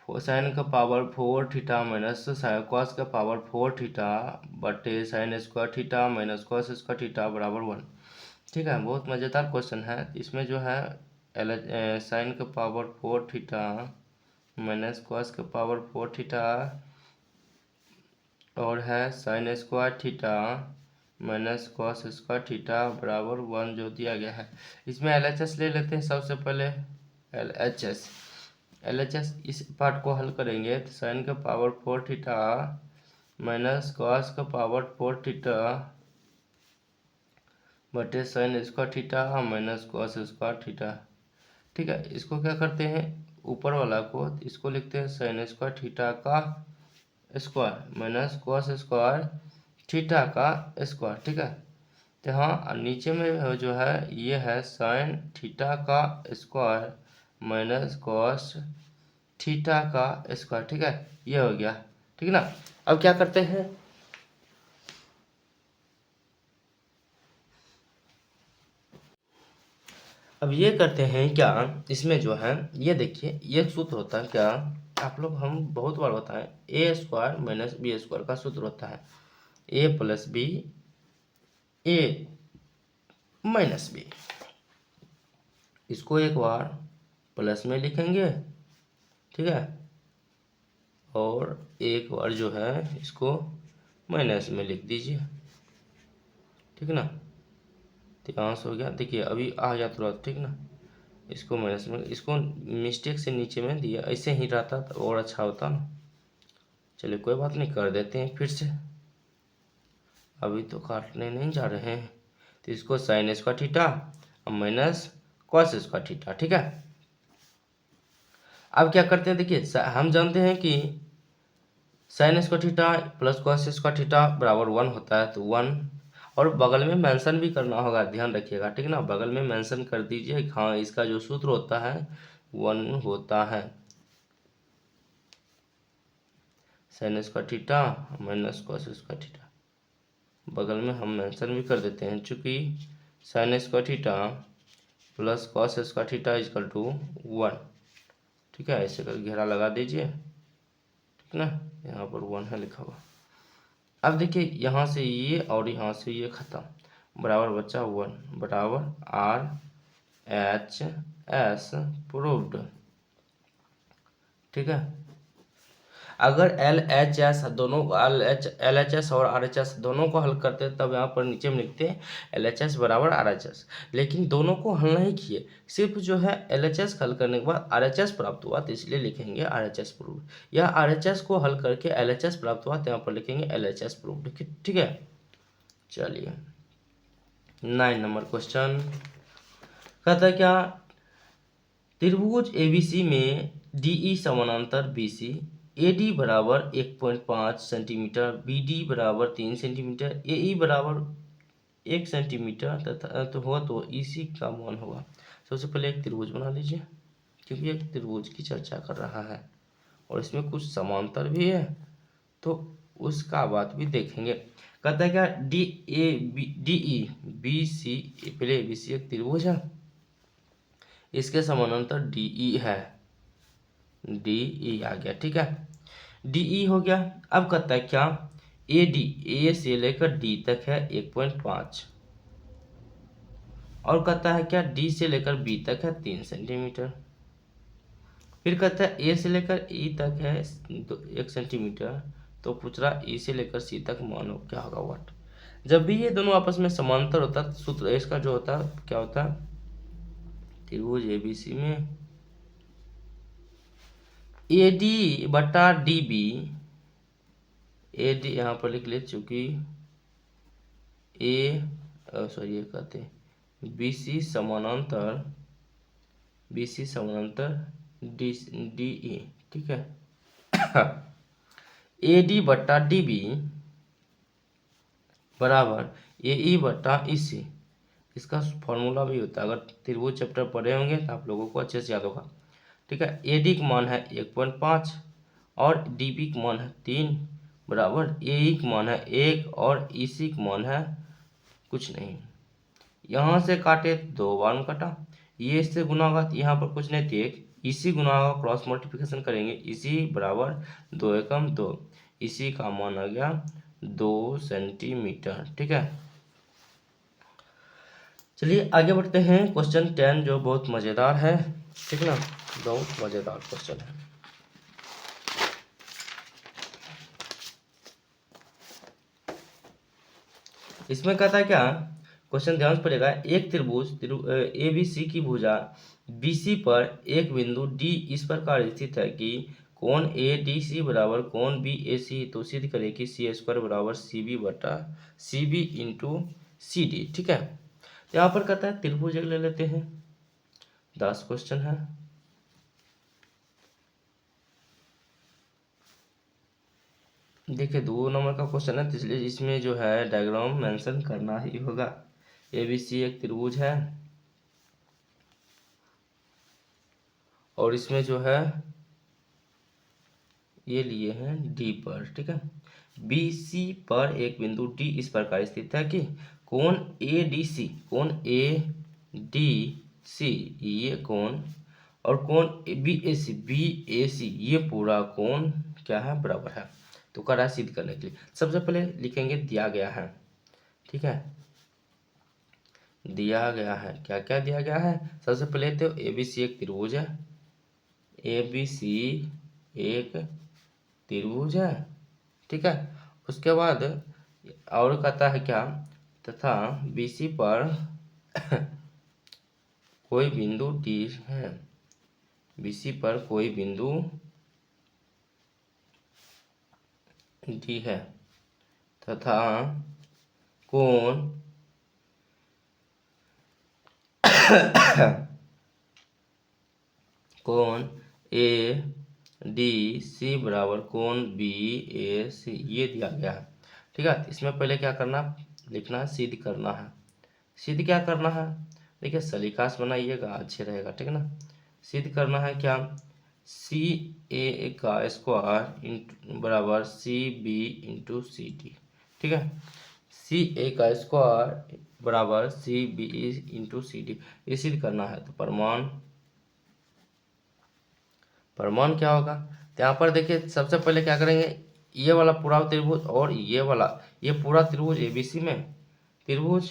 साइन का पावर 4 थीटा माइनस कॉस का पावर 4 थीटा बटे sign square theta minus cos square theta बराबर 1, ठीक है। बहुत मज़ेदार क्वेश्चन है। इसमें जो है साइन का पावर 4 थीटा माइनस कॉस का पावर 4 थीटा और है sine square theta minus cos square theta बराबर 1 जो दिया गया है। इसमें LHS ले लेते हैं सबसे पहले, LHS इस पार्ट को हल करेंगे तो साइन का पावर 4 थीटा माइनस कॉस का पावर 4 थीटा बटे sign square theta minus cos square theta, ठीक है। इसको क्या करते हैं, ऊपर वाला को इसको लिखते हैं साइन स्क्वायर थीटा का square minus cos square theta का स्क्वायर, ठीक है। तो हाँ नीचे में जो है ये है साइन थीटा का स्क्वायर माइनस कॉस थीटा का स्क्वायर, ठीक है, ये हो गया, ठीक है ना। अब क्या करते हैं, अब ये करते हैं क्या, इसमें जो है ये देखिए ये सूत्र होता है क्या, आप लोग हम बहुत बार बताएं, a² माइनस b² का सूत्र होता है a + b a - b। इसको एक बार प्लस में लिखेंगे ठीक है, और एक बार जो है इसको माइनस में लिख दीजिए, ठीक ना। तो यहाँ से हो गया, देखिए अभी आ गया तुरंत, ठीक ना। इसको माइनस में, इसको मिस्टेक से नीचे में दिया, ऐसे ही रहता तो और अच्छा होता ना। चलिए कोई बात नहीं, कर देते हैं फिर से, अभी तो काटने नहीं जा रहे हैं। तो इसको साइन स्क्वायर थीटा और माइनस कॉस स्क्वायर थीटा, ठीक है। अब क्या करते हैं, देखिए हम जानते हैं कि sign square theta plus cos square theta बराबर 1 होता है, तो 1, और बगल में मेंशन भी करना होगा, ध्यान रखिएगा, ठीक ना। बगल में मेंशन कर दीजिए, हाँ इसका जो सूत्र होता है 1 होता है, sine square theta minus cos square theta. बगल में हम मेंशन भी कर देते हैं, चूँकि sine square theta plus cos square theta equal to 1, ठीक है। ऐसे कर घेरा लगा दीजिए, ठीक ना, यहाँ पर 1 है लिखा हुआ। अब देखिए यहाँ से ये और यहाँ से ये खत्म, बराबर बचा 1 बराबर आर एच एस प्रूव्ड, ठीक है। अगर एल एच एस दोनों, एल एच एस और आर एच एस दोनों को हल करते तब यहाँ पर नीचे में लिखते हैं एल एच एस बराबर आर एच एस, लेकिन दोनों को हल नहीं किए, सिर्फ जो है एल एच एस हल करने के बाद आर एच एस प्राप्त हुआ, तो इसलिए लिखेंगे आर एच एस प्रूव्ड, या आर एच एस को हल करके एल एच एस प्राप्त हुआ तो यहाँ पर लिखेंगे एल एच एस प्रूव्ड, ठीक है। चलिए 9 नंबर क्वेश्चन कहता है क्या, त्रिभुज एबीसी में डीई समानांतर बीसी, एडी बराबर 1.5 सेंटीमीटर, बीडी बराबर 3 सेंटीमीटर, एई बराबर 1 सेंटीमीटर तथा तो हुआ, तो ईसी का मान होगा। सबसे पहले एक त्रिभुज बना लीजिए, क्योंकि एक त्रिभुज की चर्चा कर रहा है और इसमें कुछ समांतर भी है, तो उसका बात भी देखेंगे। कहता है क्या, D A D E B C, पहले ए बी सी एक त्रिभुज है, इसके समानांतर डीई है, डीई आ गया, ठीक है, डीई हो गया। अब कहता है क्या, ए डी, ए से लेकर डी तक है 1.5, और कहता है क्या, डी से लेकर बी तक है 3 सेंटीमीटर, फिर कहता है ए से लेकर ई तक है 1 सेंटीमीटर, तो पूछ रहा ई से लेकर सी तक मानो क्या होगा वाट। जब भी ये दोनों आपस में समांतर होता है, सूत्र इसका जो होता है क्या होता है, त्रिभुज एबीसी में ए डी बटा डी बी, ए डी यहाँ पर लिख ले, चूंकि ए सॉरी ये कहते हैं बी सी समानांतर, बी सी समानांतर डी डी ई, ठीक है। ए डी बट्टा डी बी बराबर ए ई बट्टा ई सी, इसका फॉर्मूला भी होता है, अगर त्रिभुज चैप्टर पढ़े होंगे तो आप लोगों को अच्छे से याद होगा, ठीक है। ए डी का मान है 1.5 और डी बी का मान है 3 बराबर ए ई का मान है 1 और ई सी का मान है कुछ नहीं, यहाँ से काटे 2 बार में कटा, ये इससे गुना होगा तो यहाँ पर कुछ नहीं थी 1, इसी गुना होगा, क्रॉस मल्टीप्लिकेशन करेंगे, इसी बराबर 2 एकम 2, इसी का मान आ गया 2 सेंटीमीटर, ठीक है। चलिए आगे बढ़ते हैं, क्वेश्चन 10 जो बहुत मज़ेदार है, ठीक ना, बहुत मज़ेदार क्वेश्चन है। इसमें कहता है क्या, क्वेश्चन ध्यान से पड़ेगा, एक त्रिभुज ए बी सी की भुजा BC पर एक बिंदु D इस प्रकार स्थित है कि कोण ADC बराबर कोण BAC, तो सिद्ध करें कि C² बराबर CB बटा CB इंटू CD, ठीक है। यहाँ पर कहता है त्रिभुज ले लेते हैं, 10 क्वेश्चन है। देखिए 2 नंबर का क्वेश्चन है, इसलिए इसमें जो है डायग्राम मेंशन करना ही होगा। ABC एक त्रिभुज है और इसमें जो है ये लिए हैं D पर, ठीक है। BC पर एक बिंदु D इस प्रकार स्थित है कि कोण ADC, कोण ADC ये कोण और कोण BAC ये पूरा कोण क्या है, बराबर है, तो करा सिद्ध करने के लिए सबसे पहले लिखेंगे दिया गया है, ठीक है। दिया गया है, क्या क्या दिया गया है, सबसे पहले तो ABC एक त्रिभुज है, ABC एक त्रिभुज है, ठीक है। उसके बाद और कहता है क्या, तथा BC पर कोई बिंदु D है, BC पर कोई बिंदु D है तथा कोण कोण ADC बराबर कोण BAC ये दिया गया है, ठीक है। इसमें पहले क्या करना, लिखना है, सिद्ध करना है। सिद्ध क्या करना है, देखिए सलीका से बनाइएगा, अच्छे रहेगा, ठीक है ना। सिद्ध करना है क्या, CA का स्क्वायर बराबर CB इंटू CD, ठीक है। CA का स्क्वायर बराबर CB इंटू CD ये सिद्ध करना है। तो प्रमाण क्या होगा, तो यहाँ पर देखिए सबसे पहले क्या करेंगे, ये वाला पूरा त्रिभुज और ये वाला, ये पूरा त्रिभुज ABC में, त्रिभुज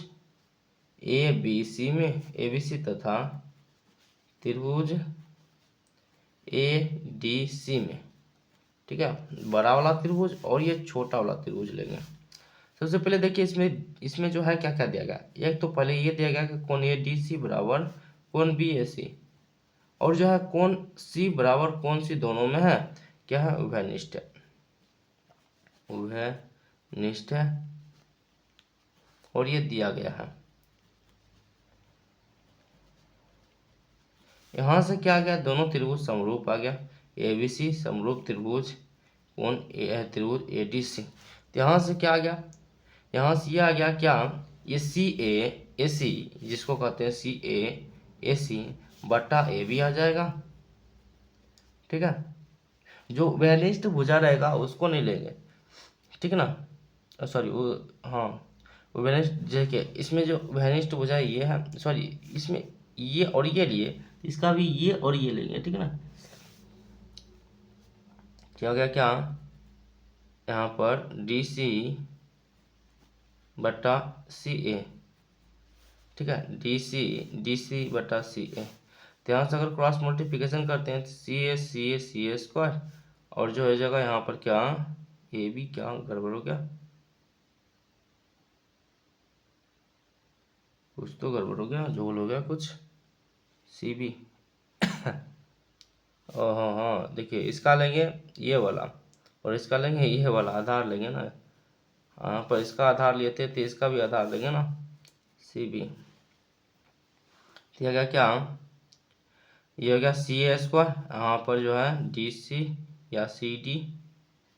ABC तथा त्रिभुज ADC में, ठीक है, बड़ा वाला त्रिभुज और ये छोटा वाला त्रिभुज लेंगे। सबसे पहले देखिए इसमें जो है क्या क्या दिया गया, एक तो पहले ये दिया गया कि कोण ADC बराबर कोण BAC, और जो है कोण C बराबर कोण C दोनों में है क्या है, उभयनिष्ठ है, उभयनिष्ठ है, और ये दिया गया है। यहाँ से क्या आ गया, दोनों त्रिभुज समरूप आ गया, ABC समरूप त्रिभुज कोण त्रिभुज ADC। तो यहाँ से क्या आ गया, यहाँ से ये आ गया क्या, ये CAAC जिसको कहते हैं CAAC बटा AB आ जाएगा, ठीक है। जो वैलिस्ट भुजा रहेगा उसको नहीं लेंगे, ठीक है ना, सॉरी वो, हाँ वो वैलिस्ट देखिए इसमें जो वैलिस्ट भुजा ये है, सॉरी इसमें ये और ये लिए, इसका भी ये और ये लेंगे, ठीक है ना। क्या हो गया, क्या यहाँ पर DC बटा CA, ठीक है, DC बटा CA। तो यहाँ से अगर क्रॉस मल्टीप्लिकेशन करते हैं तो CA स्क्वायर, और जो है जगह यहाँ पर क्या AB, क्या गड़बड़ हो गया, कुछ तो गड़बड़ हो गया, झोल हो गया कुछ, CB ओ हाँ हाँ, देखिए इसका लेंगे ये वाला और इसका लेंगे ये वाला, आधार लेंगे ना, यहाँ पर इसका आधार लिए थे तो इसका भी आधार लेंगे ना, CB। तो क्या ये हो गया CA स्क्वायर, यहाँ पर जो है DC या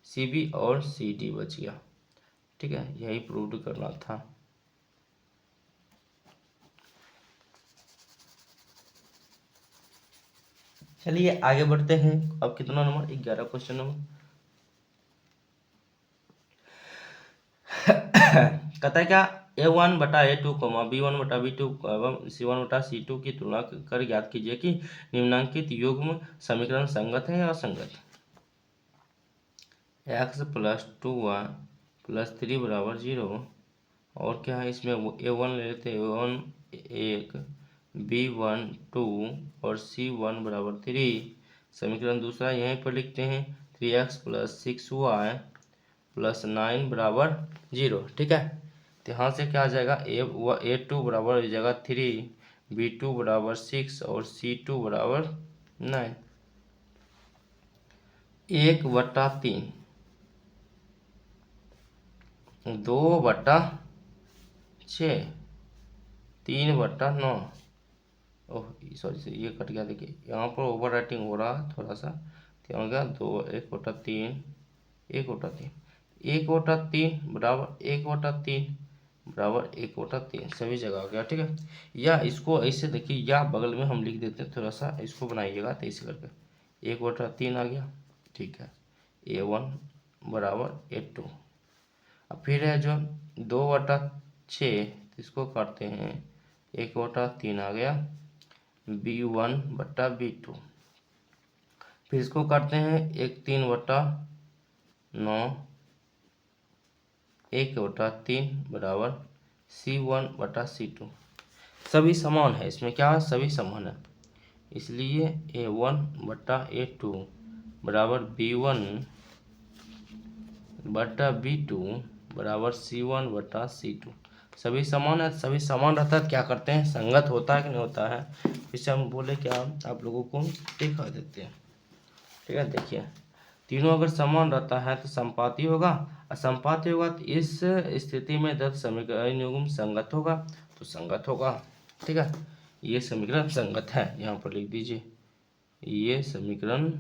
CB और CD बच गया, ठीक है, यही प्रूव करना था। चलिए आगे बढ़ते हैं। अब कितना नंबर, 11 क्वेश्चन नंबर कहता है क्या, A1 बटा A2 B1 बटा B2 एवं C1 बटा C2 की तुलना कर ज्ञात कीजिए कि निम्नांकित युग्म समीकरण संगत है या असंगत। x प्लस 2y प्लस 3 बराबर 0, और क्या है इसमें A1 ले लेते हैं, A1 1, B1 2 और C1 बराबर 3। समीकरण दूसरा यहीं पर लिखते हैं, 3x प्लस 6y प्लस 9 बराबर 0, ठीक है। तो यहाँ से क्या आ जाएगा, A2 बराबर हो जाएगा 3, B2 बराबर 6 और C2 बराबर 9। 1/3 2/6 3/9। ओह सॉरी ये कट गया, देखिए यहाँ पर ओवर राइटिंग हो रहा है थोड़ा सा, तो हो गया 1/3 1/3 1/3 बराबर 1/3 बराबर 1/3, सभी जगह हो गया, ठीक है। या इसको ऐसे देखिए, या बगल में हम लिख देते हैं, थोड़ा सा इसको बनाइएगा तो ऐसे करके 1/3 आ गया, ठीक है। A1 बराबर A2। अब फिर है जो 2/6, इसको करते हैं, 1/3 आ गया B1 बटा B2। फिर इसको करते हैं 3/9, 1/3 बराबर C1 बटा C2। सभी समान है, इसमें क्या है, सभी समान है। इसलिए A1/A2 बराबर B1/B2 बराबर C1/C2। सभी समान है, सभी समान रहता है क्या करते हैं, संगत होता है कि नहीं होता है, इससे हम बोले क्या, आप लोगों को दिखा देते हैं। ठीक है, देखिए तीनों अगर समान रहता है तो संपाती होगा, और संपाती होगा तो इस स्थिति में दत्त समीकरण युग्म संगत होगा, तो संगत होगा। ठीक है, ये समीकरण संगत है, यहाँ पर लिख दीजिए ये समीकरण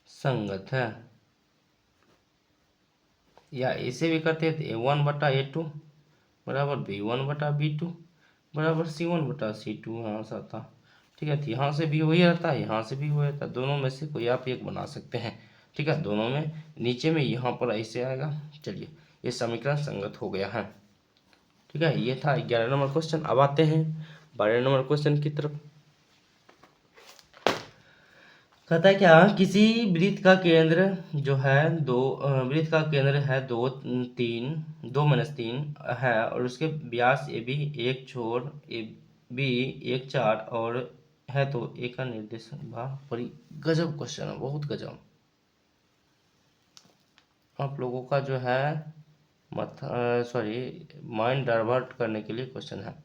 संगत है। या इसे भी करते हैं तो A1/A2 बराबर B1/B2 बराबर C1/C2 यहाँ से आता। ठीक है, तो यहाँ से भी वही रहता है, यहाँ से भी वही रहता है, दोनों में से कोई आप एक बना सकते हैं। ठीक है, दोनों में नीचे में यहाँ पर ऐसे आएगा। चलिए, ये समीकरण संगत हो गया है। ठीक है, ये था 11 नंबर क्वेश्चन। अब आते हैं 12 नंबर क्वेश्चन की तरफ। कहता है क्या, किसी वृत्त का केंद्र जो है वृत्त का केंद्र है 2-3 है, और उसके व्यास ए बी एक छोर ए बी एक 4 और है, तो ए का निर्देशक। वाह, बड़ी गजब क्वेश्चन है, बहुत गजब। आप लोगों का जो है माइंड डाइवर्ट करने के लिए क्वेश्चन है।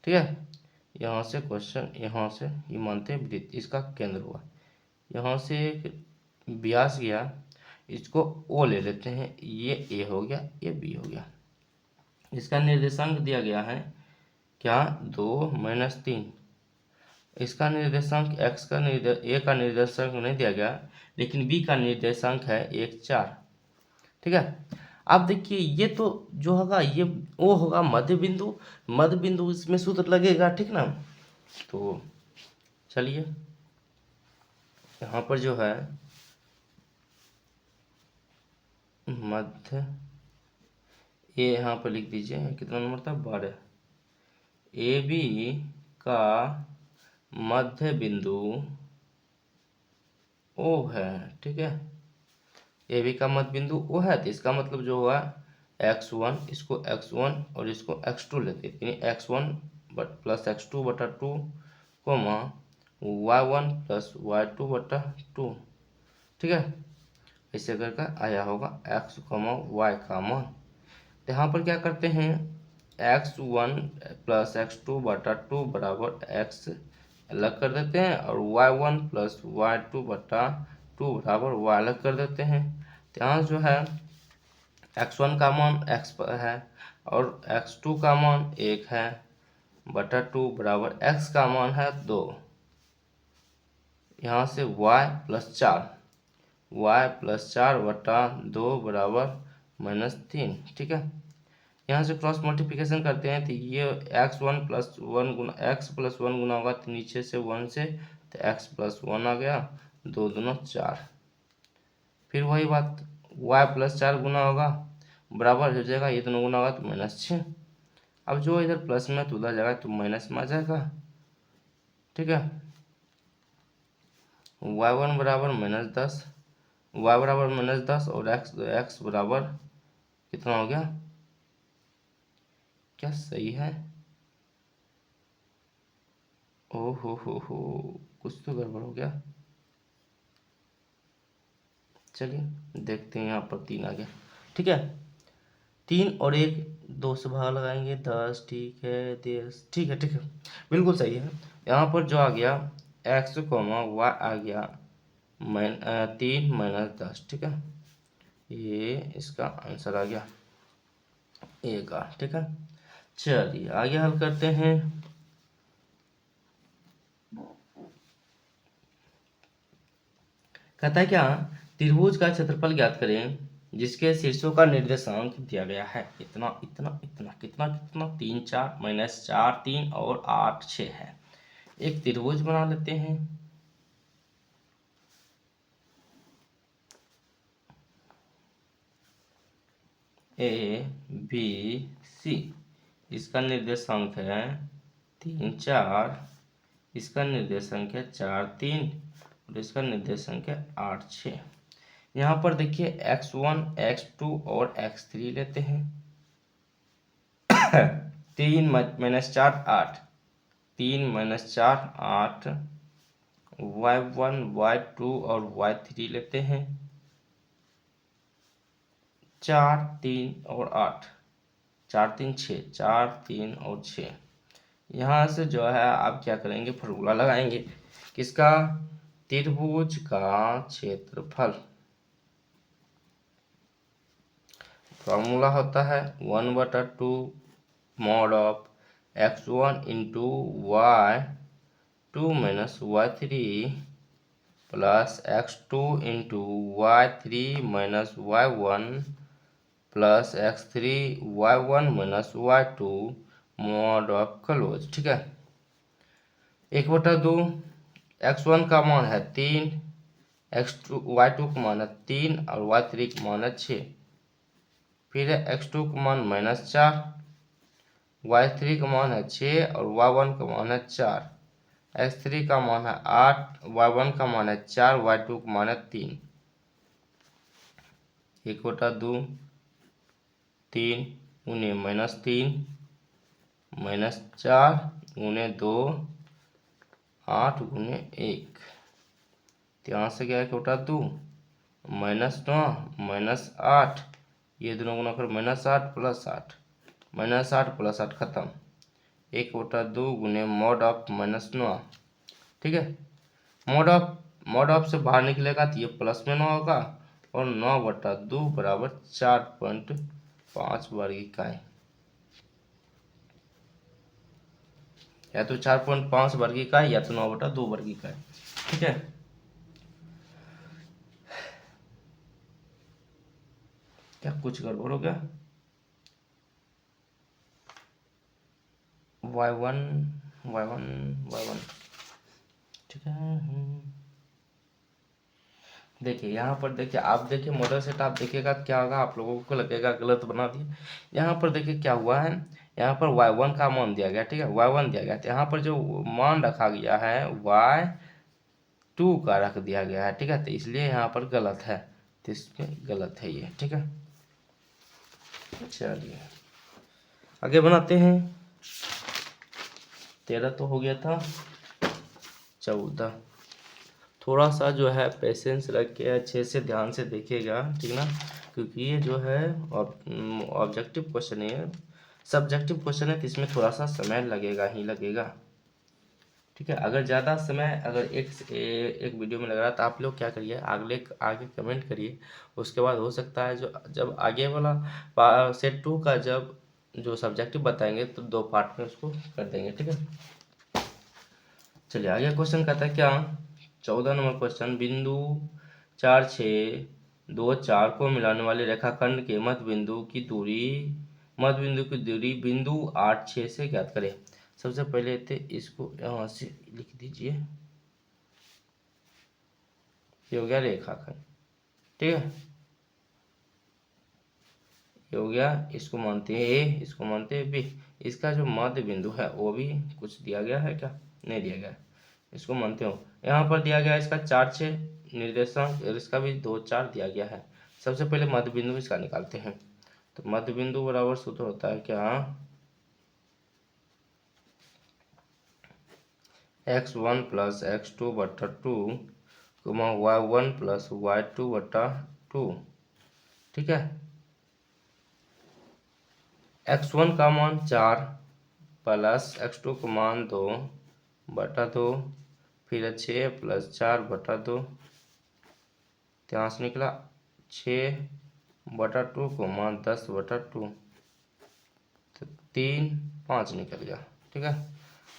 ठीक है, यहाँ से क्वेश्चन, यहाँ से ये मानते हैं वृत्त, इसका केंद्र हुआ, यहाँ से एक व्यास गया, इसको ओ ले लेते हैं, ये ए हो गया, ये बी हो गया। इसका निर्देशांक दिया गया है क्या, 2-3। इसका निर्देशांक एक्स का ए का निर्देशांक नहीं दिया गया, लेकिन बी का निर्देशांक है 1-4। ठीक है, अब देखिए ये तो जो होगा ये ओ होगा मध्य बिंदु, मध्य बिंदु इसमें सूत्र लगेगा। ठीक ना, तो चलिए यहाँ पर जो है मध्य, ये यहाँ पर लिख दीजिए, कितना नंबर था, 12। ए बी का मध्य बिंदु ओ है। ठीक है, ए बी का मध्य बिंदु ओ है, तो इसका मतलब जो हुआ x1, इसको x1 और इसको x2 लेते हैं, यानी x1 plus x2/2 coma y1 plus y2/2। ठीक है, ऐसे करके आया होगा x, y का मान। तो यहाँ पर क्या करते हैं, x1 प्लस x2/2 बराबर x अलग कर देते हैं, और y1 प्लस y2/2 बराबर y अलग कर देते हैं। तो यहाँ जो है x1 का मान x पर है, और x2 का मान 1 है बटा 2 बराबर x का मान है 2। यहाँ से y प्लस 4/2 बराबर -3। ठीक है, यहाँ से क्रॉस मल्टीप्लिकेशन करते हैं, तो ये x1 प्लस 1 गुना x प्लस 1 गुना होगा, तो नीचे से 1 से, तो x प्लस 1 आ गया, 2 दूना 4। फिर वही बात, y प्लस 4 गुना होगा, बराबर हो जाएगा, ये दोनों गुना होगा तो -6। अब जो इधर प्लस में तो उधर जाएगा तो माइनस में आ जाएगा। ठीक है, y1 बराबर -10, y बराबर -10 और x बराबर कितना हो गया, क्या सही है, ओ हो, कुछ तो गड़बड़ हो गया। चलिए देखते हैं, यहाँ पर 3 आ गया। ठीक है, 3 और 1 2 से भाग लगाएंगे 10। ठीक है, 10। ठीक है, ठीक है, बिल्कुल सही है। यहाँ पर जो आ गया x, y आ गया 3 - 10। ठीक है, ये इसका आंसर आ गया ए का। ठीक है, चलिए आगे हल करते हैं। कहता है क्या, त्रिभुज का क्षेत्रफल ज्ञात करें जिसके शीर्षों का निर्देशांक दिया गया है इतना इतना इतना कितना कितना 3 4 -4 3 और 8 6 है। एक त्रिभुज बना लेते हैं। ए बी सी, इसका निर्देशांक है 3 4, इसका निर्देशांक है 4 3 और इसका निर्देशांक है 8 6। यहाँ पर देखिए x1 x2 और x3 लेते हैं। 3 - 4 8, 3 - 4 8, y1 y2 और y3 लेते हैं। 4 3 और 8, 4 3 6, 4 3 और 6। यहाँ से जो है आप क्या करेंगे, फॉर्मूला लगाएंगे किसका, त्रिभुज का क्षेत्रफल। फॉर्मूला होता है 1/2 mod of x1 into y2 minus y3 plus x2 into y3 minus y1 plus x3 y1 minus y2 mod of close. ठीक है, 1/2, x1 का मान है 3, x2 y2 का मान है 3 और y3 का मान है 6। फिर है x2 का मान -4, y3 का मान है 6 और y1 का मान है 4, x3 का मान है 8, y1 का मान है 4, y2 का मान है 3। 1/2 3 गुने -3 -4 गुने 2 8 गुने 1। तो यहाँ से क्या 1/2 -9 -8, ये दोनों गुना कर -8 प्लस 8, -8 प्लस 8 खत्म। 1/2 गुने mod ऑफ -9। ठीक है, mod ऑफ से बाहर निकलेगा तो ये प्लस में 9 होगा और 9/2 बराबर 4.5 वर्ग इकाई, या तो 4.5 वर्ग इकाई या तो 9/2 वर्ग इकाई। ठीक है, क्या कुछ गड़बड़ हो गया, y1 ठीक है। देखिए यहाँ पर देखिए, आप देखिए मॉडल सेट आप देखिएगा क्या होगा, आप लोगों को लगेगा गलत बना दिया। यहाँ पर देखिए क्या हुआ है, यहाँ पर y1 का मान दिया गया, ठीक है, y1 दिया गया, तो यहाँ पर जो मान रखा गया है y2 का रख दिया गया है। ठीक है, तो इसलिए यहाँ पर गलत है, तो इसमें गलत है ये। ठीक है, चलिए आगे बनाते हैं। 13 तो हो गया था, 14। थोड़ा सा जो है पेशेंस रख के अच्छे से ध्यान से देखिएगा, ठीक ना, क्योंकि ये जो है ऑब्जेक्टिव क्वेश्चन है, सब्जेक्टिव क्वेश्चन है, तो इसमें थोड़ा सा समय लगेगा ही लगेगा। ठीक है, अगर ज़्यादा समय अगर एक वीडियो में लग रहा है तो आप लोग क्या करिए, आगे कमेंट करिए, उसके बाद हो सकता है जो जब आगे वाला सेट 2 का जब जो सब्जेक्टिव बताएंगे तो 2 पार्ट में उसको कर देंगे। ठीक है, चलिए आगे क्वेश्चन कहता है क्या, 14 नंबर क्वेश्चन, बिंदु 4 6 2 4 को मिलाने वाले रेखाखंड के मध्य बिंदु की दूरी बिंदु 8 6 से ज्ञात करें। सबसे पहले थे इसको यहाँ से लिख दीजिए, ये हो गया रेखाखंड। ठीक है, ये हो गया, इसको मानते हैं ए, इसको मानते हैं बी। इसका जो मध्य बिंदु है वो भी कुछ दिया गया है क्या, नहीं दिया गया है, इसको मानते हो। यहाँ पर दिया गया है इसका 4 6 निर्देशांक, इसका भी 2 4 दिया गया है। सबसे पहले मध्य बिंदु इसका निकालते हैं, तो मध्य बिंदु बराबर सूत्र होता है क्या, x1 plus x2/2 y1 plus y2/2। ठीक है, x1 का मान 4 प्लस x2 का मान 2/2, फिर 6 प्लस 4/2, यहाँ से निकला 6/2 को मान 10/2, तो 3 5 निकल गया। ठीक है,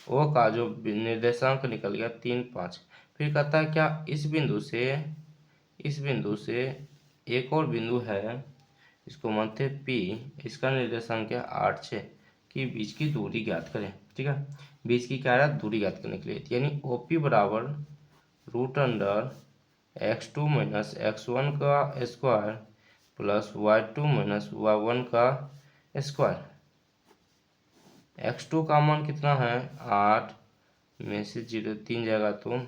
वो का जो निर्देशांक निकल गया 3 5। फिर कहता है क्या, इस बिंदु से एक और बिंदु है, इसको मानते हैं P, इसका निर्देशांक है 8 6 की बीच की दूरी ज्ञात करें। ठीक है, बीच की क्या है, दूरी ज्ञात करने के लिए, यानी OP बराबर √x2 माइनस x1 का square plus y2 minus y1 का स्क्वायर। x2 का मान कितना है 8 में से 0 3 जाएगा तो,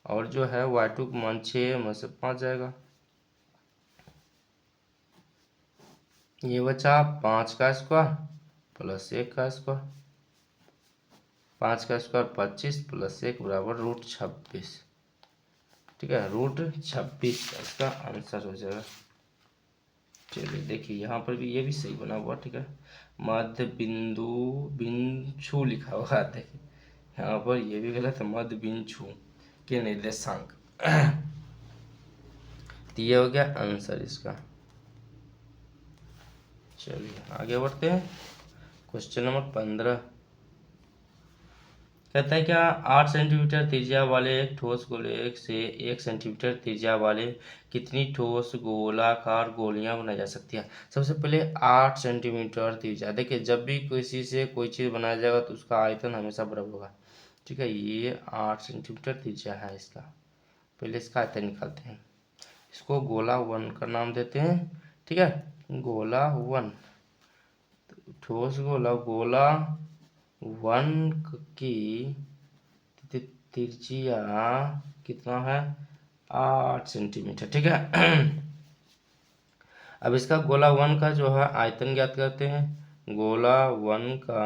और जो है y2 का मान 6 में से 5 जाएगा, ये बचा 5 का स्क्वायर प्लस 1 का स्क्वायर, 5 का स्क्वायर 25 प्लस 1 बराबर √26। ठीक है, √26 इसका आंसर हो जाएगा। चलिए देखिए यहाँ पर भी ये भी सही बना हुआ। ठीक है, मध्य बिंदु बिंदु लिखा हुआ है, देखिए यहाँ पर ये भी गलत है, मध्य बिंदु के निर्देशांक। तो ये हो गया आंसर इसका। चलिए आगे बढ़ते हैं। क्वेश्चन नंबर 15 कहता है क्या 8 सेंटीमीटर त्रिज्या वाले एक ठोस गोले से 1 सेंटीमीटर त्रिज्या वाले कितनी ठोस गोलाकार गोलियां बनाई जा सकती है। सबसे पहले 8 सेंटीमीटर त्रिज्या, देखिए जब भी किसी से कोई चीज़ बनाया जाएगा तो उसका आयतन हमेशा बराबर होगा। ठीक है, ये 8 सेंटीमीटर त्रिज्या है इसका। पहले इसका आयतन निकालते हैं, इसको गोला 1 का नाम देते हैं। ठीक है, गोला 1, ठोस गोला 1 की त्रिज्या कितना है, 8 सेंटीमीटर। ठीक है, अब इसका गोला 1 का जो है आयतन ज्ञात करते हैं। गोला 1 का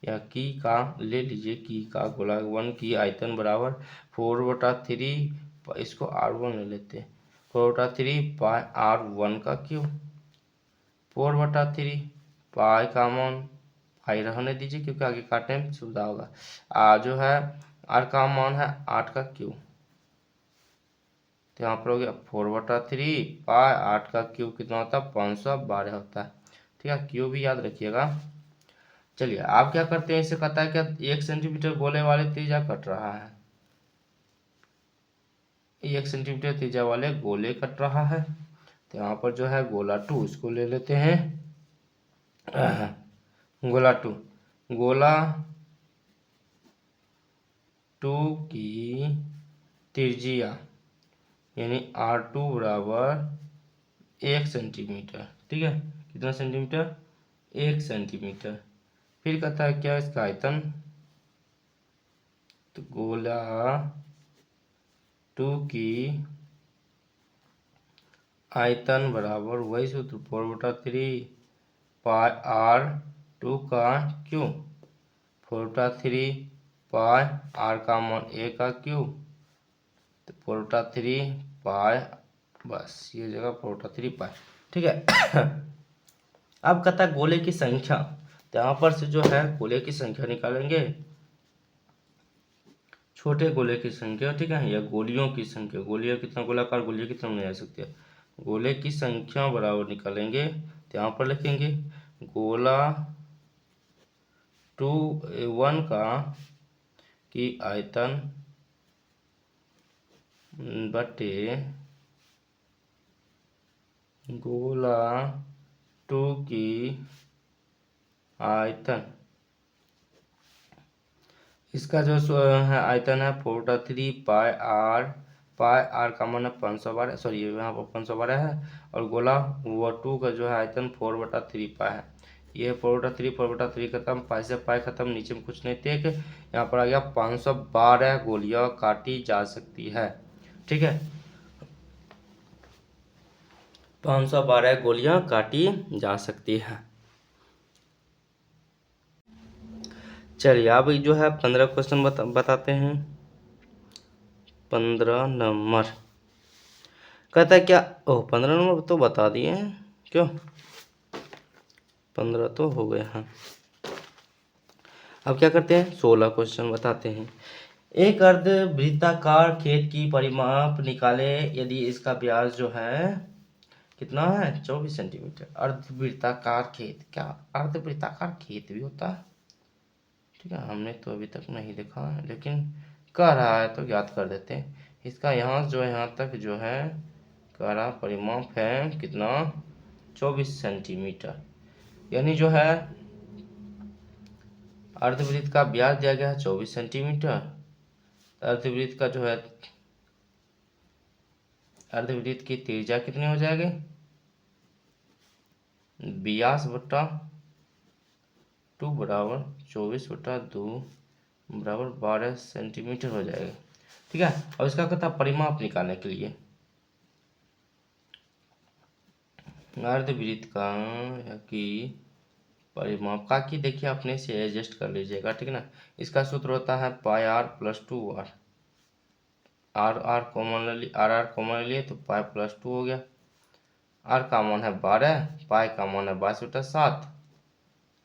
या की का ले लीजिए, की का गोला 1 की आयतन बराबर 4/3, इसको R1 ले लेते हैं, 4/3 पाई R1 का क्यूब, 4/3 पाई का मान पाई रहने दीजिए क्योंकि आगे काटने में सुविधा होगा। जो है आर का मान है 8 का क्यूब, तो यहाँ पर हो गया 4/3 पाई 8 का क्यूब कितना होता है, 512 होता है। ठीक है, क्यूब भी याद रखिएगा। चलिए आप क्या करते हैं, इसे कहता है क्या 1 सेंटीमीटर गोले वाले त्रिज्या कट रहा है, 1 सेंटीमीटर त्रिज्या वाले गोले कट रहा है। तो यहाँ पर जो है गोला 2 इसको ले लेते हैं। गोला 2 की त्रिज्या यानी R2 बराबर 1 सेंटीमीटर। ठीक है, कितना सेंटीमीटर, 1 सेंटीमीटर। फिर कहता है क्या इसका आयतन, तो गोला 2 की आयतन बराबर वही सूत्र 4/3 पाई R2 का क्यूब, 4/3 पाई R का मान A का क्यूब, तो 4/3 पाई, बस ये जगह 4/3 पाई। ठीक है, अब कहता है गोले की संख्या, तो यहाँ पर से जो है गोले की संख्या निकालेंगे, छोटे गोले की संख्या। ठीक है, या गोलियों की संख्या, गोलियां कितना गोलाकार गोलियां कितना बनाई जा सकती है, गोले की संख्या बराबर निकालेंगे। तो यहाँ पर लिखेंगे गोला 1 का की आयतन बटे गोला 2 की आयतन, इसका जो है आयतन है 4/3 पाई आर का मान है 512, सॉरी यहाँ पर 512 है, और गोला 2 का जो है आयतन 4/3 पाई है। ये 4/3 खत्म, पाई से पाई खत्म, नीचे में कुछ नहीं थे, यहाँ पर आ गया 512 गोलियां काटी जा सकती है। ठीक है, 512 गोलियां काटी जा सकती है। चलिए अब जो है 15 क्वेश्चन बताते हैं। 15 नंबर कहता है क्या, 15 नंबर तो बता दिए हैं, क्यों 15 तो हो गए हैं। अब क्या करते हैं, 16 क्वेश्चन बताते हैं। एक अर्धवृत्ताकार खेत की परिमाप निकाले यदि इसका व्यास जो है कितना है, 24 सेंटीमीटर। अर्धवृत्ताकार खेत, क्या अर्धवृत्ताकार खेत भी होता है। ठीक है, हमने तो अभी तक नहीं देखा है, लेकिन कह रहा है तो याद कर देते हैं। इसका यहाँ जो यहाँ तक जो है कह रहा परिमाप है कितना, 24 सेंटीमीटर। यानी जो है अर्धवृत्त का व्यास दिया गया है 24 सेंटीमीटर। अर्धवृत्त का जो है अर्धवृत्त की त्रिज्या कितनी हो जाएगी, व्यास बटा 2 बराबर 24/2 बराबर 12 सेंटीमीटर हो जाएगा। ठीक है, और इसका कहता परिमाप निकालने के लिए अर्धवृत्त का की परिमाप का की देखिए अपने से एडजस्ट कर लीजिएगा, ठीक ना। इसका सूत्र होता है pi R plus 2 R R common लिए तो पाई प्लस 2 हो गया। आर का मान है 12, पाई का मान है 22/7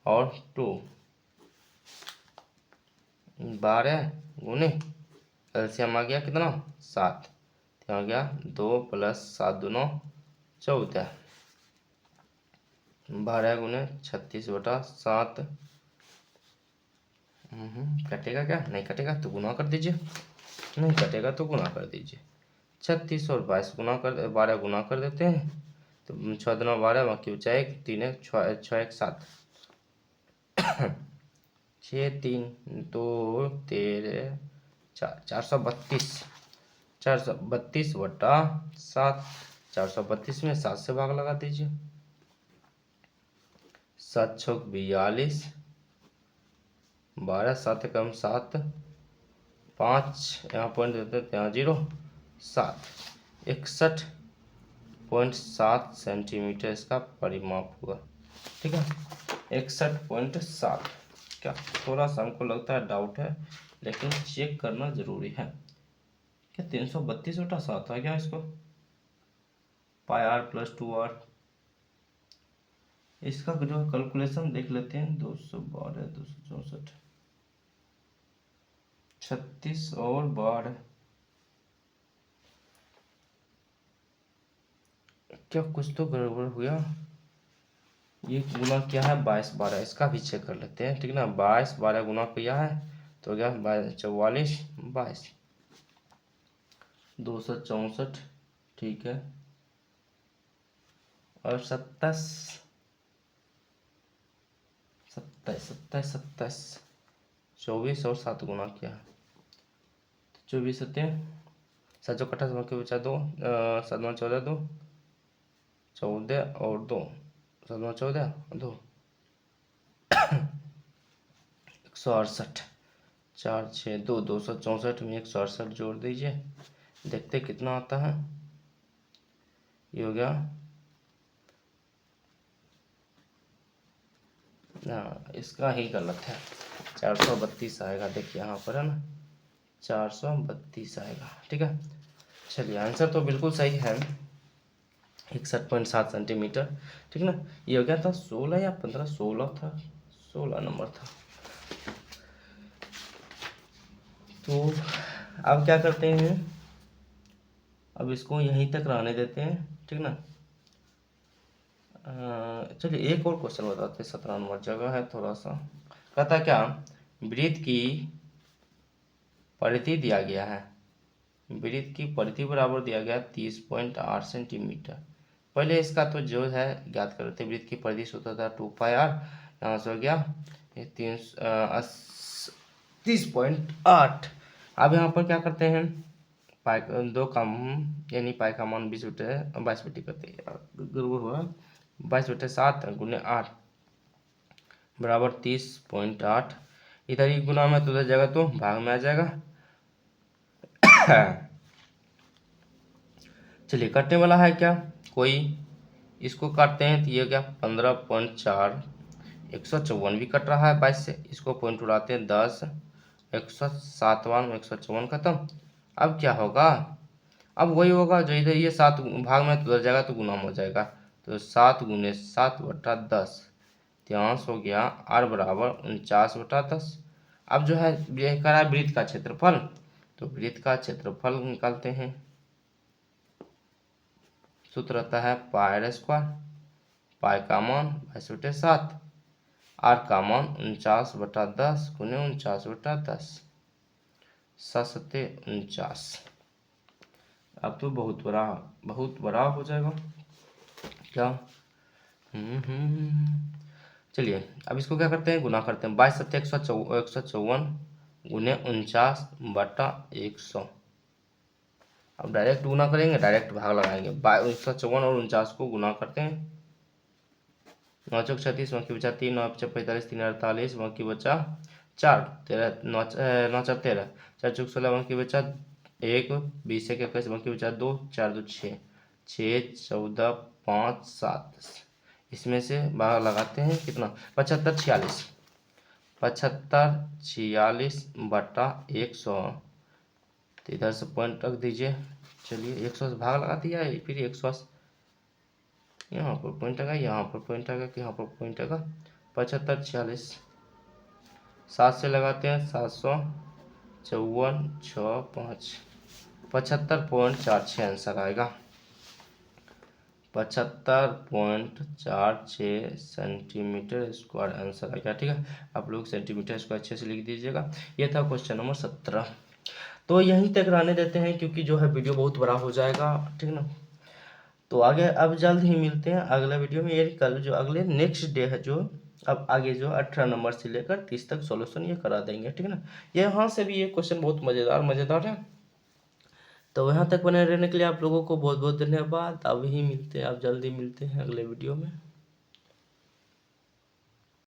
और 2 12 गुने एलसीएम आ गया कितना 7, तो आ गया 2 + 7 दूना 14, 12 गुने 36/7। कटेगा क्या, नहीं कटेगा तो गुना कर दीजिए, नहीं कटेगा तो गुना कर दीजिए। 36 और 22 गुना कर 12 गुना कर देते हैं तो 6 दूना 12, बाकी बचा 1, 3 1 6 1 7, 6 3 2 13 4 432, 432/7, 432 में 7 से भाग लगा दीजिए। 7 छक 42, 12 7 कम 7, 5 यहाँ पॉइंट देते हैं, यहाँ 0 7, 61.7 सेंटीमीटर इसका परिमाप हुआ, ठीक है। 61.7। क्या थोड़ा सा हमको लगता है डाउट है, लेकिन चेक करना जरूरी है। क्या 332/7 है क्या इसको, पाई आर प्लस 2 आर। इसका जो कैलकुलेशन देख लेते हैं, 212 264 36 और 12, क्या कुछ तो गड़बड़ हुआ। ये गुना क्या है 22 12, इसका भी चेक कर लेते हैं, ठीक ना। 22 12 गुना किया है तो क्या 44 22 264, ठीक है। और 27 27 27 27 24 और 7 गुना किया है तो 24 सत्य 7 कट्ठा समझ के बचा 2, 7 14 2 14 और 2 7 14 2 168 4 6 2 264 में 168 जोड़ दीजिए, देखते कितना आता है। ये हो गया इसका ही गलत है, 432 आएगा, देखिए यहाँ पर है ना 432 आएगा, ठीक है। चलिए आंसर तो बिल्कुल सही है, 61.7 सेंटीमीटर, ठीक ना। ये हो गया था 16 या 15, 16 था, 16 नंबर था। तो अब क्या करते हैं, अब इसको यहीं तक रहने देते हैं, ठीक ना। चलिए एक और क्वेश्चन बताते हैं, 17 नंबर जगह है थोड़ा सा। कहता क्या, वृत्त की परिधि दिया गया है, वृत्त की परिधि बराबर दिया गया 30.8 सेंटीमीटर। पहले इसका तो जो है ज्ञात करते, वृत्त की परिधि सूत्र था 2 पाई आर, यहाँ से हो गया 30.8। अब यहाँ पर क्या करते हैं, पाई दो का यानी पाई का मान 22 करते हैं, गड़बड़ हुआ, 22/7 गुने 8 बराबर 30.8। इधर ही गुना में तो उधर जाएगा तो भाग में आ जाएगा। चलिए कटने वाला है क्या कोई, इसको काटते हैं तो ये क्या 15.4, 154 भी कट रहा है 22 से, इसको पॉइंट उड़ाते हैं 10, 157 में 154 खत्म। अब क्या होगा, अब वही होगा जो इधर ये 7 भाग में तो उधर जाएगा तो गुना हो जाएगा, तो 7 गुने 7/10, त्यांश हो गया आर बराबर 49/10। अब जो है ये कह रहा है वृत्त का क्षेत्रफल, तो वृत्त का क्षेत्रफल निकालते हैं। सूत्र रहता है पाई आर स्क्वायर, पाई का मान 22/7, आर का मान 49/10 गुने 49/10, 7 49। अब तो बहुत बड़ा हो जाएगा क्या। चलिए अब इसको क्या करते हैं, गुना करते हैं, 22 7 154 गुने 49/100। अब डायरेक्ट गुना करेंगे, डायरेक्ट भाग लगाएंगे, 154 और 49 को गुना करते हैं, 9 चौक 36, बाकी बचा 3, 9 5 45, 3 48, बाकी बचा 4, 13 9 4 13, 4 चौक 16, बाकी बचा 1, 20 1 21, बाकी बचा 2, 4 2 6, 6 14 5 7, इसमें से भाग लगाते हैं कितना, 75 46, 75 46 बटा 100, तो इधर से पॉइंट रख दीजिए। चलिए 100 से भाग लगा दिया है, फिर 100 यहाँ पर पॉइंट आएगा, यहाँ पर पॉइंट आएगा कि यहाँ पर पॉइंट आएगा, 75 46, 7 से लगाते हैं 754 6 5, 75.46 आंसर आएगा। 75.46 सेंटीमीटर स्क्वायर आंसर आएगा। ठीक है, आप लोग सेंटीमीटर स्क्वायर अच्छे से लिख दीजिएगा। ये था क्वेश्चन नंबर 17। तो यहीं तक रहने देते हैं क्योंकि जो है वीडियो बहुत बड़ा हो जाएगा, ठीक ना। तो आगे अब जल्द ही मिलते हैं अगले वीडियो में। ये कल जो अगले नेक्स्ट डे है, जो अब आगे जो 18 नंबर से लेकर 30 तक सॉल्यूशन ये करा देंगे, ठीक है ना। ये यहाँ से भी ये क्वेश्चन बहुत मज़ेदार है। तो यहाँ तक बने रहने के लिए आप लोगों को बहुत बहुत धन्यवाद। अब ही मिलते हैं, अब जल्दी मिलते हैं अगले वीडियो में।